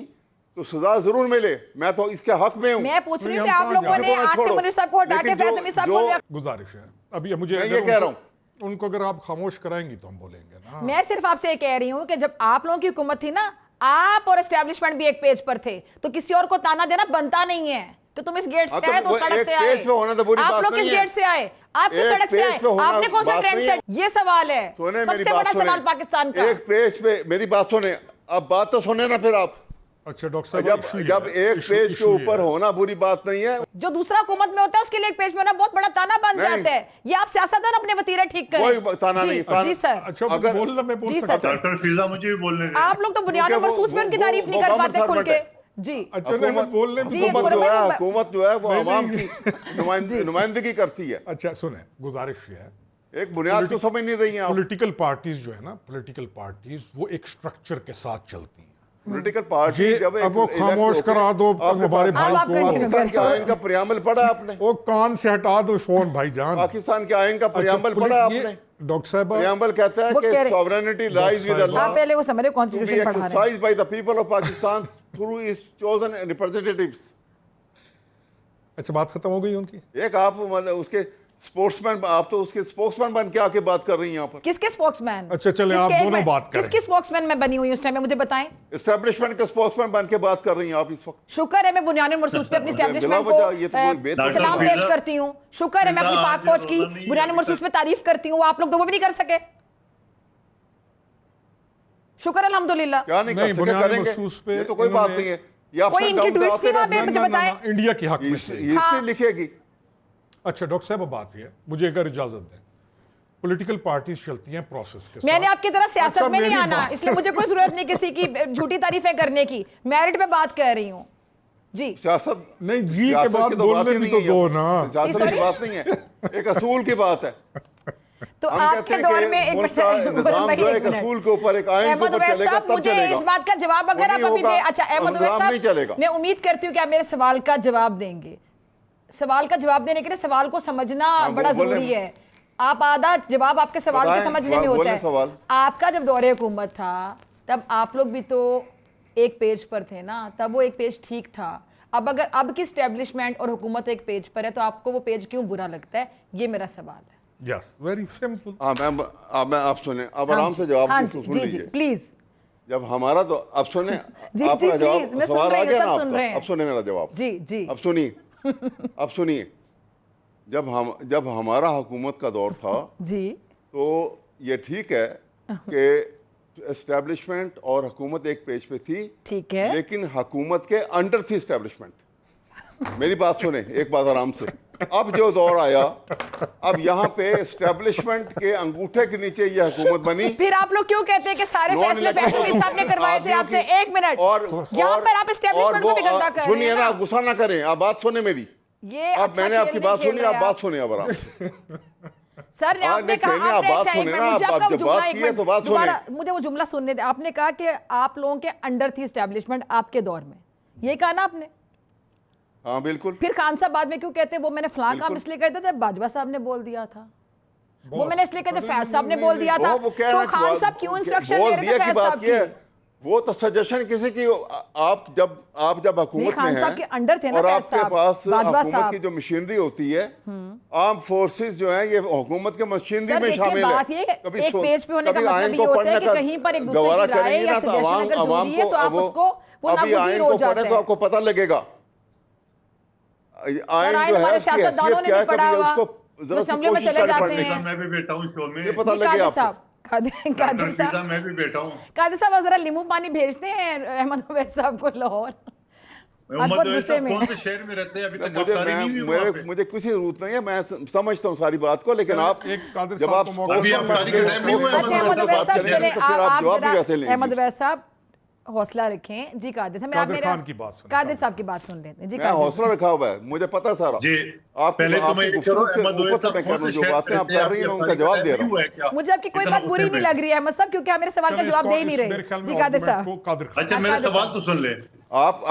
तो सजा जरूर मिले। मैं तो इसके हक में हूँ। मैं पूछ रही हूँ नहीं, कि हम आप लोगों समझ ने जाएं। आसिम छोड़ो। मुनीर साहब को हटा के लेकिन फैज जो- हमीद साहब जो- को गुजारिश है अभी मुझे मैं अगर ये कह रहा उनको- उनको अगर आप खामोश कराएंगी तो हम बोलेंगे ना। मैं सिर्फ आपसे ये कह रही हूं कि जब आप लोगों की हुकूमत थी ना, आप और एस्टेब्लिशमेंट भी एक पेज पर थे, तो किसी और को ताना देना बनता नहीं है कि तुम इस गेट हाँ, से तो आए तो वो सड़क एक से पेज आए। पे होना तो बुरी आप बात लोग किस नहीं है। गेट से आए? आप किस एक सड़क से पेज आए? पे होना आपने कौन सा बात ट्रेंड नहीं सेट? ये सवाल है, सुने मेरी सबसे बात बड़ा सुने। सवाल पाकिस्तान का। एक पेज पे मेरी बात सुने, अब बात तो सुने ना फिर आप। अच्छा डॉक्टर साहब, जब issue ये जब है, एक issue- पेज के issue ये ऊपर है। होना बुरी बात नहीं है। जो दूसरा हुकूमत में होता है उसके लिए एक पेज पे होना बहुत बड़ा ताना बन नहीं। जाता है। ये आप सियासतदान अपने वतीरे ठीक करें। कोई ताना जी, नहीं, ताना- जी सर। अच्छा अगर- बोलना मैं बोल जी, सकता सर। हूं। डॉक्टर फिजा मुझे भी बोलने दें। आप लोग तो बुनियादी क्योंकि वो- महसूस में उनकी वो- तारीफ वो नहीं कर गवर्नमेंट पाते खुल सर्वेंट के। है। जी, अच्छा नहीं मैं बोलने जी, हुकूमत जो है खुरम भाई- हुकूमत जो है वो नहीं, आवाम नहीं। की नुमाइंदगी करती है। अच्छा सुने, गुजारिश ये है, एक बुनियाद को समझ नहीं रही है आप। पॉलिटिकल पार्टीज जो है ना, पॉलिटिकल पार्टीज वो एक स्ट्रक्चर के साथ चलती हैं। पॉलिटिकल पार्टी ये जब अब वो खामोश करा दो हमारे भाई आप को। continue पाकिस्तान के आयन का प्रियम्बल पढ़ा आपने? वो कान से हटा दो फोन भाईजान। पाकिस्तान के आयन का प्रियम्बल पढ़ा आपने? डॉक्टर साहब प्रियम्बल कहता है वो कह कि रहे- सॉवरेनिटी लाइज विद साहब, अल्लाह आप पहले वो समझ रहे to be कॉन्स्टिट्यूशन पढ़ा रहे हैं। exercised by the people of Pakistan through its chosen representatives। अच्छा, बात खत्म हो गई उनकी। एक आप मतलब उसके स्पोर्ट्समैन, आप तो उसके स्पोर्ट्समैन बन के आके बात कर रही हैं यहाँ पर। किसके स्पोक्समैन? अच्छा, चले आप दोनों बात करें। किसकी स्पोक्समैन मैं बनी हुई उस टाइम में, मुझे बताएं। एस्टेब्लिशमेंट के स्पोर्ट्समैन बन के बात कर रही हैं आप इस वक्त। शुक्र है मैं बुनियानुल मरसूस पे अपनी एस्टैब्लिशमेंट बिला वजह ये तो कोई को बेत- सलाम पेश करती हूँ। शुक्र है मैं अपनी फिजा पाक आज फौज की रोज़ा नहीं है, बुनियानुल अभी मरसूस तक। पे तारीफ करती हूँ, आप लोग तो वो भी नहीं कर सके। शुक्र अल्हम्दुलिल्लाह। क्या नहीं कर नहीं, सके, बुनियादी करेंगे। मखसूस पे ये तो कोई बात इन्होंने- नहीं है। ये कोई upside इनकी down पे ट्वीट्स आते थी वहाँ पे, रहते हैं। मुझे बताएं। इंडिया की हक में से। हिस्ट्री लिखेगी। अच्छा डॉक्टर साहब, अब बात है, मुझे अगर इजाजत दें, पॉलिटिकल पार्टीज चलती हैं प्रोसेस के साथ। मैंने आपकी तरह सियासत अच्छा, में नहीं मेरी आना, बात- इसलिए मुझे कोई जरूरत नहीं किसी की झूठी तारीफें करने की। मेरिट पे बात कर रही हूँ जी। सियासत नहीं, जी के सियासत बाद की तो बात बोलने ही भी नहीं तो है दो यहाँ। ना। सियासत Sorry? की बात नहीं है, एक असूल की बात है। तो हम कहते आपके हैं दौर कि में एक मुल्क का निज़ाम जो है एक असूल के ऊपर, एक आयन के अहमद ऊपर उवैस चलेगा साहब, तब मुझे चलेगा। इस बात का जवाब अगर वो आप नहीं अभी होगा, दे, अच्छा अहमद उवैस निज़ाम नहीं चलेगा। साहब, मैं उम्मीद करती हूँ कि आप मेरे सवाल का जवाब देंगे। सवाल का जवाब देने के लिए सवाल को समझना हाँ, बड़ा बोले। जरूरी है। आप आधा जवाब आपके सवाल को बताएं, समझने में होता बोलें है। सवाल। आपका जब दौरे हुकूमत था तब आप लोग भी तो एक पेज पर थे ना, तब वो एक पेज ठीक था। अब अगर अब की स्टैब्लिशमेंट और हुकूमत एक पेज पर है तो आपको वो पेज क्यों बुरा लगता है, ये मेरा सवाल है। Yes, very simple. हाँ, आप सुने, अब हाँ आराम जी, से जवाब हाँ सुन जी, जी, लीजिए। प्लीज। जब हमारा तो अब सुने, जी, आपका जी, जवाब, प्लीज, मैं सुन सवाल रही आ हूँ, गया सब ना सुन रहे हैं। आपका? अब सुने मेरा जवाब। जी जी। अब सुनिए, अब सुनिए। जब हमारा हुकूमत का दौर था जी तो ये ठीक है कि एस्टेब्लिशमेंट और हुकूमत एक पेज पे थी, ठीक है। लेकिन हुकूमत के अंडर थी एस्टेब्लिशमेंट। मेरी बात सुने, एक बात आराम से। अब जो दौर आया, अब यहाँ पे एस्टेब्लिशमेंट के अंगूठे के नीचे ये हुकूमत बनी। फिर आप लोग क्यों कहते हैं कि सारे नॉन फैसले इलेक्टेड फैसले साहब ने करवाए थे आपसे? एक मिनट, और यहाँ पर आप एस्टेब्लिशमेंट को भी गंदा कर रहे सुनिए हैं ना, ना। आप गुस्सा ना करें, आप बात सुने मेरी। ये अब अच्छा मैंने खेल आपकी नहीं बात खेल सुनी, रहे आप बात सुने अब आराम से। सर ने हाँ, आपने नहीं कहा, खेलने, आप आपने बात अच्छा, एक सुने मिनट, ना, मुझे आप आपका जब जुमला बात एक की है मिनट तो बात दोबारा, मुझे वो जुमला सुनने दे। आपने कहा कि आप लोगों के अंडर थी एस्टेब्लिशमेंट आपके दौर में, ये कहा ना आपने? हाँ बिल्कुल। फिर खान साहब बाद में क्यों कहते हैं वो मैंने फलां काम बिल्कुल। इसलिए कहते थे, बाजवा साहब ने बोल दिया था, वो बॉस, मैंने इसलिए कहते नहीं, फैज साहब ने नहीं, बोल नहीं, दिया था। वो कह तो रहे हैं खान कि साहब क्यों इंस्ट्रक्शन बोल दे रहे दिया थे की फैज बात साहब ये है, की? वो तो सजेशन किसी की, आप जब हुकूमत खान में साहब हैं के अंडर थे ना और फैज आपके साहब, पास बाजवा हुकूमत साहब। की जो मशीनरी होती है, आर्म फोर्सेस जो है, ये हुकूमत के मशीनरी सर, में देखिए, शामिल बात है। ये है, एक पेज पे होने का कभी मतलब आयन ये को होता है पढ़ने कि का कहीं पर एक दूसरे गवारा की राय करेंगे या ना, तो suggestion अगर अवाम जरूरी है तो आप को उसको वो अभी नागुज़ीर आयन हो को जाते पढ़े तो हैं। आपको पता लगेगा आयन आयन जो है हमारे उसकी सियासतदानों हैसियत ने क्या है, भी पढ़ा कभी हुआ, उसको जो जरा सी असेंबली में कोशिश चले कर जाते पढ़ने हैं। की, मैं भी बैठा हूँ शो में। ये पता जी, लगे कादिर आपको। साहब, कादिर डॉक्टर साहब, फिजा, मैं भी बैठा हूँ। कादिर साहब जरा नींबू पानी भेजते हैं अहमद उवैस साहब को लाहौर। मोहम्मद बहुत उवैस गुस्से साहब में। कौन से शहर में रहते हैं? अभी तक गिरफ्तारी नहीं हुई वहाँ पे। मुझे किसी जरूरत नहीं है, मैं समझता हूँ सारी बात को, लेकिन आप एक कादिर जब साहब आप को मौका अभी आप तारीख का टाइम नहीं हुआ, अच्छा अहमद उवैस साहब, करेंगे चले तो फिर आप जवाब भी वैसे लेंगे। अहमद उवैस साहब हौसला रखें जी। कादिर साहब, मैं आप कादिर मेरा खान की बात सुनें। कादिर साहब की बात सुन लेते हैं जी। मैं कादिर हौसला रखा हुआ है, मुझे पता है सारा। जी, आप पहले तो मैं ये करो, अहमद उवैस साहब मैं कौन से जो शहर बातें में आप रहते हैं? कर रही हैं मैं आपकी उनका जवाब दे रहा हूँ। हुआ है क्या? मुझे आपकी कोई इतना बात बुरी गुस्से नहीं में? लग रही है अहमद साहब, क्योंकि आप मेरे सवाल का जवाब दे ही नहीं मेरे रहे ख्याल में जी। कादिर argument साहब, को कादिर खान। अच्छा, मेरा कादिर सवाल साहब। तो सुन ले। आप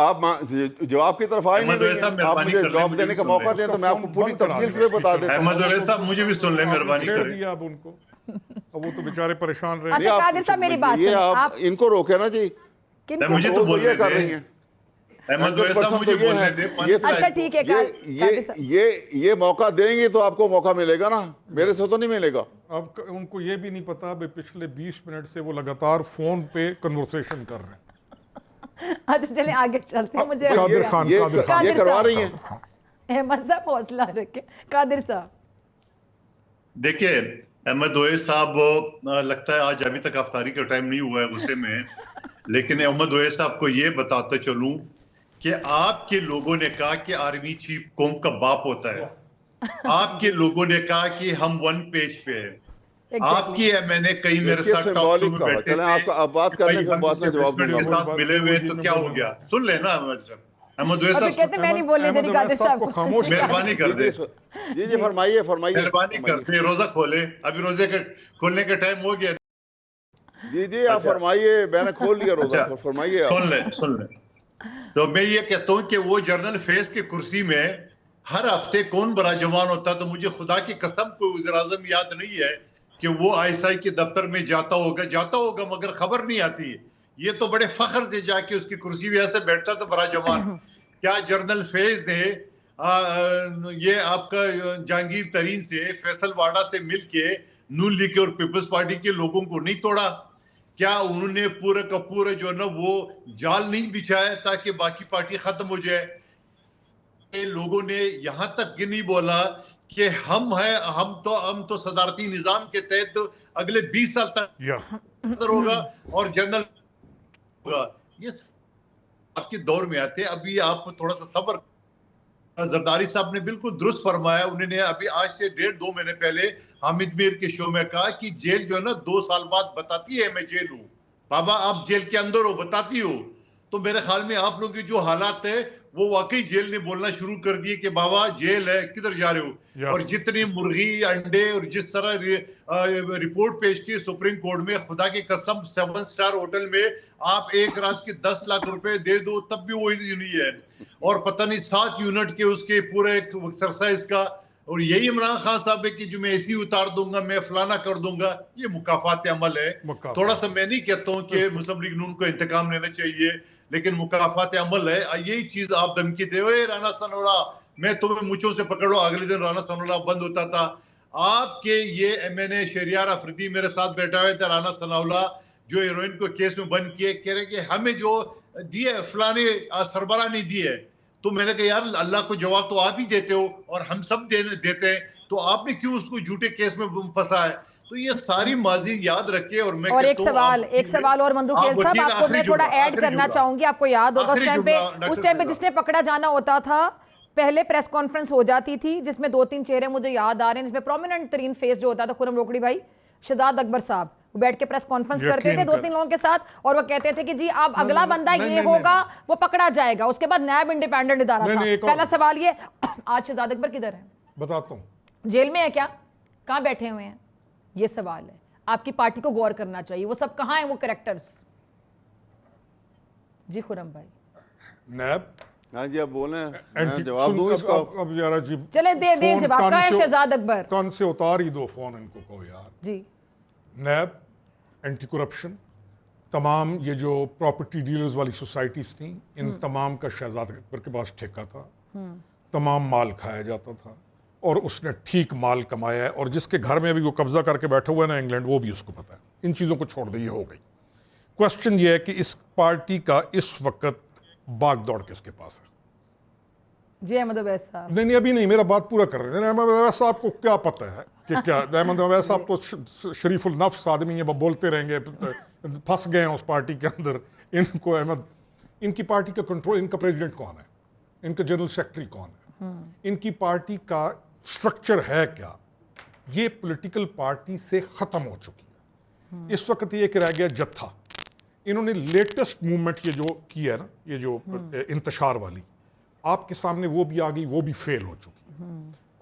जवाब की तरफ आए अहमद नहीं उवैस साहब, रही हैं। आप मेहरबानी मुझे कर लें, जवाब मुझे देने का भी मौका सुन दें लें। तो मैं आपको पूरी बंद करा तफसील दें से बता देता हूँ। अहमद उवैस साहब, मुझे भी सुन ले, आपने मेहरबानी छेड़ करें। दिया अब उनको, अब वो तो बेचारे परेशान रहे। अच्छा, ये आप- कादिर साहब, मेरी बात ये सुनिए, आप आप- इनको रोके ना जी, किनको? मुझे तो वो बोलने ये कर दे। रही हैं। अहमद उवैस साहब, 100% मुझे तो ये बोलने है, दे। ये अच्छा ठीक है कादिर साहब। ये मौका देंगे तो आपको मौका मिलेगा ना, मेरे से तो नहीं मिलेगा। अब उनको ये भी नहीं पता भाई पिछले 20 मिनट से वो लगातार फोन पे कन्वर्सेशन कर रहे हैं। अच्छा चले आगे चलते हैं। मुझे कादिर खान, ये कादिर खान। ये करवा साहब। रही हैं। अहमद साहब हौसला रखे। कादिर साहब, देखिए अहमद उवैस साहब, लगता है आज अभी तक अफ्तारी का टाइम नहीं हुआ है गुस्से में, लेकिन अहमद उवैस साहब को ये बताते चलूं कि आपके लोगों ने कहा कि आर्मी चीफ कौम का बाप होता है। आपके लोगों ने कहा कि हम वन पेज पे हैं। आपकी है, मैंने कई मेरे देखिए, साथ टॉक symbolic में कहा। बैठे चलें, थे आपका अब बात कि करने भाई के हम बाद मैं जवाब establishment दूंगा। के साथ मिले हुए तो क्या हो गया? सुन लेना अहमद साहब। अहमद उवैस अभी साहब, कहते मैं नहीं बोलने दे रही कादिर साहब को। खामोश मेहरबानी कर दे, जी फरमाइए फरमाइए मेहरबानी कर दे। रोजा खोले, अभी रोजे के खोलने का टाइम हो गया। जी जी, आप अच्छा। फरमाइए, मैंने खोल लिया रोजा, अच्छा, तो फरमाइए आप। सुन ले। तो मैं ये कहता हूँ कि वो जनरल फैज की कुर्सी में हर हफ्ते कौन बड़ा जवान होता, तो मुझे खुदा की कसम कोई वज़ीर-ए-आज़म याद नहीं है कि वो आईएसआई के दफ्तर में जाता होगा मगर खबर नहीं आती। ये तो बड़े फख्र से जाके उसकी कुर्सी में ऐसे बैठता था बड़ा जवान। क्या जनरल फैज ने ये आपका जहांगीर तरीन से, फैसल वाडा से मिलके नून लीग और पीपल्स पार्टी के लोगों को नहीं तोड़ा? क्या उन्होंने पूरे का पूरे जो है ना वो जाल नहीं बिछाया ताकि बाकी पार्टी खत्म हो जाए? लोगों ने यहां तक कि नहीं बोला कि हम तो सदारती निजाम के तहत अगले 20 साल तक यस, होगा और जनरल होगा। ये आपके दौर में आते, अभी आप थोड़ा सा सब्र। जरदारी साहब ने बिल्कुल दुरुस्त फरमाया। उन्होंने अभी आज से 1.5-2 महीने पहले हामिद मीर के शो में कहा कि जेल जो है ना 2 साल बाद बताती है मैं जेल हूं। बाबा आप जेल के अंदर हो, बताती हो। तो मेरे ख्याल में आप लोग की जो हालात है वो वाकई जेल ने बोलना शुरू कर दिए कि बाबा जेल है, किधर जा रहे हो। Yes. और जितनी मुर्गी अंडे और जिस तरह रिपोर्ट पेश की सुप्रीम कोर्ट में, खुदा की कसम 7 स्टार होटल में आप एक रात के 10 लाख रुपए दे दो तब भी वो नहीं है। और पता नहीं 7 यूनिट के उसके पूरे एक्सरसाइज का, और यही इमरान खान साहब है कि जो मैं ऐसी उतार दूंगा, मैं फलाना कर दूंगा। ये मुकाफात अमल है। मुकाफात। थोड़ा सा मैं नहीं कहता हूं कि मुस्लिम लीग नून को इंतकाम लेना चाहिए, लेकिन मुकाफात अमल है। यही चीज आप धमकी दे, ओए राना सनोला मैं तुम्हें मुझों से पकड़ो, अगले दिन राना सनोला बंद होता था। आपके ये एमएनए शहरियार अफरीदी मेरे साथ बैठा हुए थे, राना सनाउल्लाह जो हीरोइन को केस में बंद किए, कह रहे कि हमें जो दिए फलाने सरबरा नहीं दिए। तो मैंने कहा यार अल्लाह को जवाब तो आप ही देते हो और हम सब देते हैं, तो आपने क्यों उसको झूठे केस में फंसा है? तो ये सारी माजी याद रखे। और मैं और एक कहता हूं सवाल और मंदू खेल साहब, आपको मैं थोड़ा ऐड करना चाहूंगी। आपको याद होगा उस टाइम पे जिसने पकड़ा जाना होता था, पहले प्रेस कॉन्फ्रेंस हो जाती थी जिसमें 2-3 चेहरे मुझे याद आ रहे हैं, जिसमें प्रोमिनेंट तरीन फेस जो होता था खुरम रोकड़ी भाई, शहजाद अकबर साहब, वो बैठ के प्रेस कॉन्फ्रेंस करते थे 2-3 लोगों के साथ और वो कहते थे कि जी अब अगला बंदा ये होगा वो पकड़ा जाएगा। उसके बाद नैब इंडिपेंडेंट इदारा था। पहला सवाल ये, आज शहजाद अकबर किधर है? बताता हूँ। जेल में है क्या? कहाँ बैठे हुए हैं? ये सवाल है। आपकी पार्टी को गौर करना चाहिए। वो सब कहाँ हैं वो कैरेक्टर्स? जी खुरम भाई। नैब, हाँ जी, आप बोले, मैं जवाब दूं इसको? अब यार जी चले दे जवाब। कहाँ है शहजाद अकबर? कान से उतार ही दो फोन इनको, कहो यार। जी नैब, एंटी करप्शन, तमाम ये जो प्रॉपर्टी डीलर्स वाली सोसाइटीज थी, इन तमाम का शहजाद अकबर के पास ठेका था। तमाम माल खाया जाता था और उसने ठीक माल कमाया है। और जिसके घर में अभी वो कब्जा करके बैठे हुए ना इंग्लैंड, वो भी उसको पता है। इन चीज़ों को छोड़ दी हो गई। क्वेश्चन ये है कि इस पार्टी का इस वक्त भाग दौड़ किसके पास है? जी अहमद अवैस साहब। नहीं, अभी नहीं, मेरा बात पूरा कर रहे हैं। अहमद अवैस साहब को क्या पता है कि क्या? अहमद अवैस साहब तो शरीफुल नफ्स आदमी है, बोलते रहेंगे, फंस गए हैं उस पार्टी के अंदर। इनको अहमद, इनकी पार्टी का कंट्रोल, इनका प्रेसिडेंट कौन है, इनका जनरल सेक्रेटरी कौन है, इनकी पार्टी का स्ट्रक्चर है क्या? ये पॉलिटिकल पार्टी से खत्म हो चुकी है। इस वक्त ये रह गया जत्था। इन्होंने लेटेस्ट मूवमेंट ये जो की है ना, ये जो इंतशार वाली, आपके सामने वो भी आ गई, वो भी फेल हो चुकी।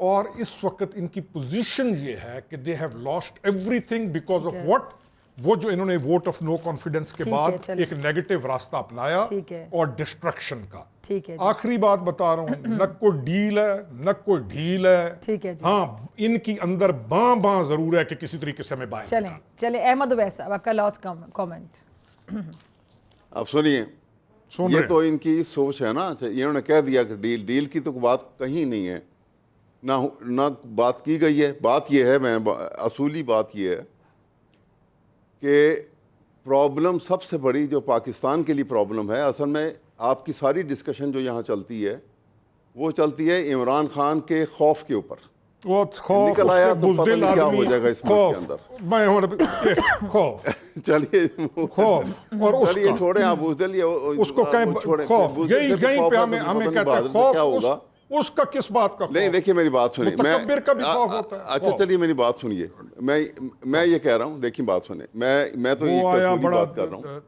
और इस वक्त इनकी पोजीशन ये है कि they have lost everything because of what? वो जो इन्होंने वोट ऑफ नो कॉन्फिडेंस के बाद एक नेगेटिव रास्ता अपनाया और डिस्ट्रक्शन का। ठीक है, आखिरी बात बता रहा हूं, न कोई डील है न कोई ढील है। ठीक है जी। हाँ, इनकी अंदर बां जरूर है कि किसी तरीके से हमें बाहर चले अहमद अवैस साहब, आपका लास्ट कमेंट। अब सुनिए, ये तो इनकी सोच है ना। इन्होंने कह दिया कि डील की तो बात कहीं नहीं है, ना बात की गई है। बात ये है, असूली बात ये है कि प्रॉब्लम सबसे बड़ी जो पाकिस्तान के लिए प्रॉब्लम है, असल में आपकी सारी डिस्कशन जो यहाँ चलती है वो चलती है इमरान खान के खौफ के ऊपर। वो खौफ निकल आया तो पता नहीं क्या हो जाएगा इस मुल्क के अंदर। मैं खौफ चलिए खौफ और चलिए छोड़े, आप बुजदिल उसको कहें खौफ, यही पे हमें कहते हैं खौफ। क्या होगा उसका, किस बात का? नहीं, देखिए मेरी बात सुनिए। मुतकब्बिर का भी खौफ होता है। अच्छा चलिए मेरी बात सुनिए। मैं ये कह रहा हूँ, देखिए बात सुनिए, मैं तो ये बात कर रहा हूँ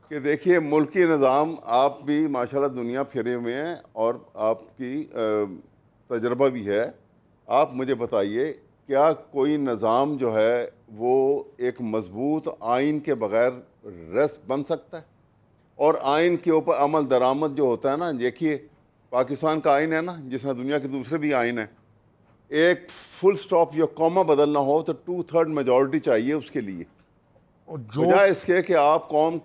कि देखिए मुल्की निज़ाम, आप भी माशाल्लाह दुनिया फिरे हुए हैं और आपकी तजर्बा भी है। आप मुझे बताइए क्या कोई निज़ाम जो है वो एक मजबूत आइन के बगैर रेस्ट बन सकता है? और आइन के ऊपर अमल दरामद जो होता है ना, देखिए पाकिस्तान का आइन है ना, जिसमें दुनिया के दूसरे भी आइन है, एक फुल स्टॉप या कॉमा बदलना हो तो 2/3 मेजॉरिटी चाहिए उसके लिए, और जो बजाय इसके कि आप कौम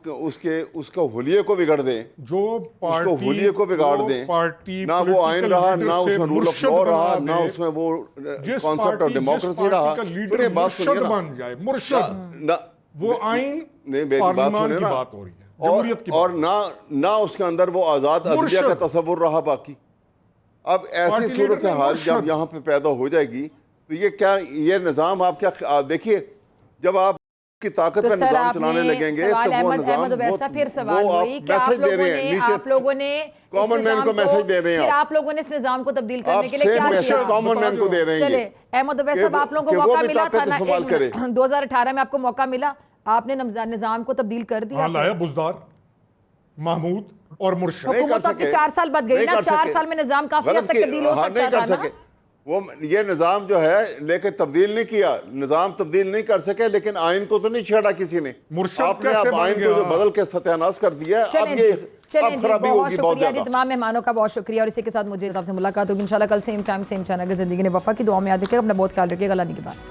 उसका हुलिये को बिगड़ दें, जो उसको पार्टी हुलिये को बिगाड़ जो दें, पार्टी ना वो आइन political रहा, leader ना से उसमें रूल ऑफ मुर्शद लॉ रहा, बना ना दे, उसमें वो जिस कॉन्सेप्ट ऑफ पार्टी डेमोक्रेसी रहा। का लीडर सुनिए बात मुर्शद सुनिए ना, बन जाए, मुर्शद, ना वो आइन नहीं, मेरी बात पार्लियामान सुनिए की ना, बात हो रही है, जमहूरियत की और बात। ना उसके अंदर वो आज़ाद अदलिया मुर्शद। का तस्वुर रहा बाकी। अब ऐसी पार्टी सूरत लीडर ने हाल मुर्शद। जब यहाँ पे पैदा हो जाएगी तो ये क्या, ये निज़ाम आप क्या, आप देखिए जब आप की ताकत तो पे सर निज़ाम चलाने आपने लगेंगे सवाल तो वो अहमद निज़ाम वैसा फिर सवाल वो हुई कि मैसेज दे रहे हैं नीचे, आप लोगों ने इस कॉमन मैन निज़ाम को मैसेज दे रहे हैं, फिर आप लोगों ने इस निज़ाम को तब्दील करने आप के लिए क्या सेम मैसेज किया? कॉमन मैन को दे रहे हैं। चले ये अहमद वैसा कि आप लोगों कि को वो मौका भी मिला ताकत था ना, इस्तेमाल करे। 2018 में आपको मौका मिला, आपने निज़ाम को तब्दील कर दिया। हाँ, लाया बुज़दार, महमूद और मुर्शद। नहीं कर हुकूमत आपकी सके, 4 साल बाद गई नहीं ना, कर 4 सके। साल में निज़ाम काफी हद गलत तक किया, तब्दील हो हाँ, सकता नहीं था कर ना। सके वो, ये निज़ाम जो है लेकिन तब्दील नहीं किया, निज़ाम तब्दील नहीं कर सके, लेकिन आइन को तो नहीं छेड़ा किसी ने। मुर्शद आपने कैसे अब बन आइन को गया? जो बदल के सत्यानाश कर दिया है, चलें अब ये जी, अब खराबी बहुत होगी बहुत शुक्रिया जी, ज्यादा। तमाम मेहमानों का बहुत शुक्रिया, और इसी के साथ मुझे आपसे मुलाकात होगी इंशाल्लाह कल सेम टाइम सेम चैनल, ज़िंदगी ने वफा की दुआ में याद रखिएगा, अपना बहुत ख्याल रखिएगा, अल्लाह ने के बाद।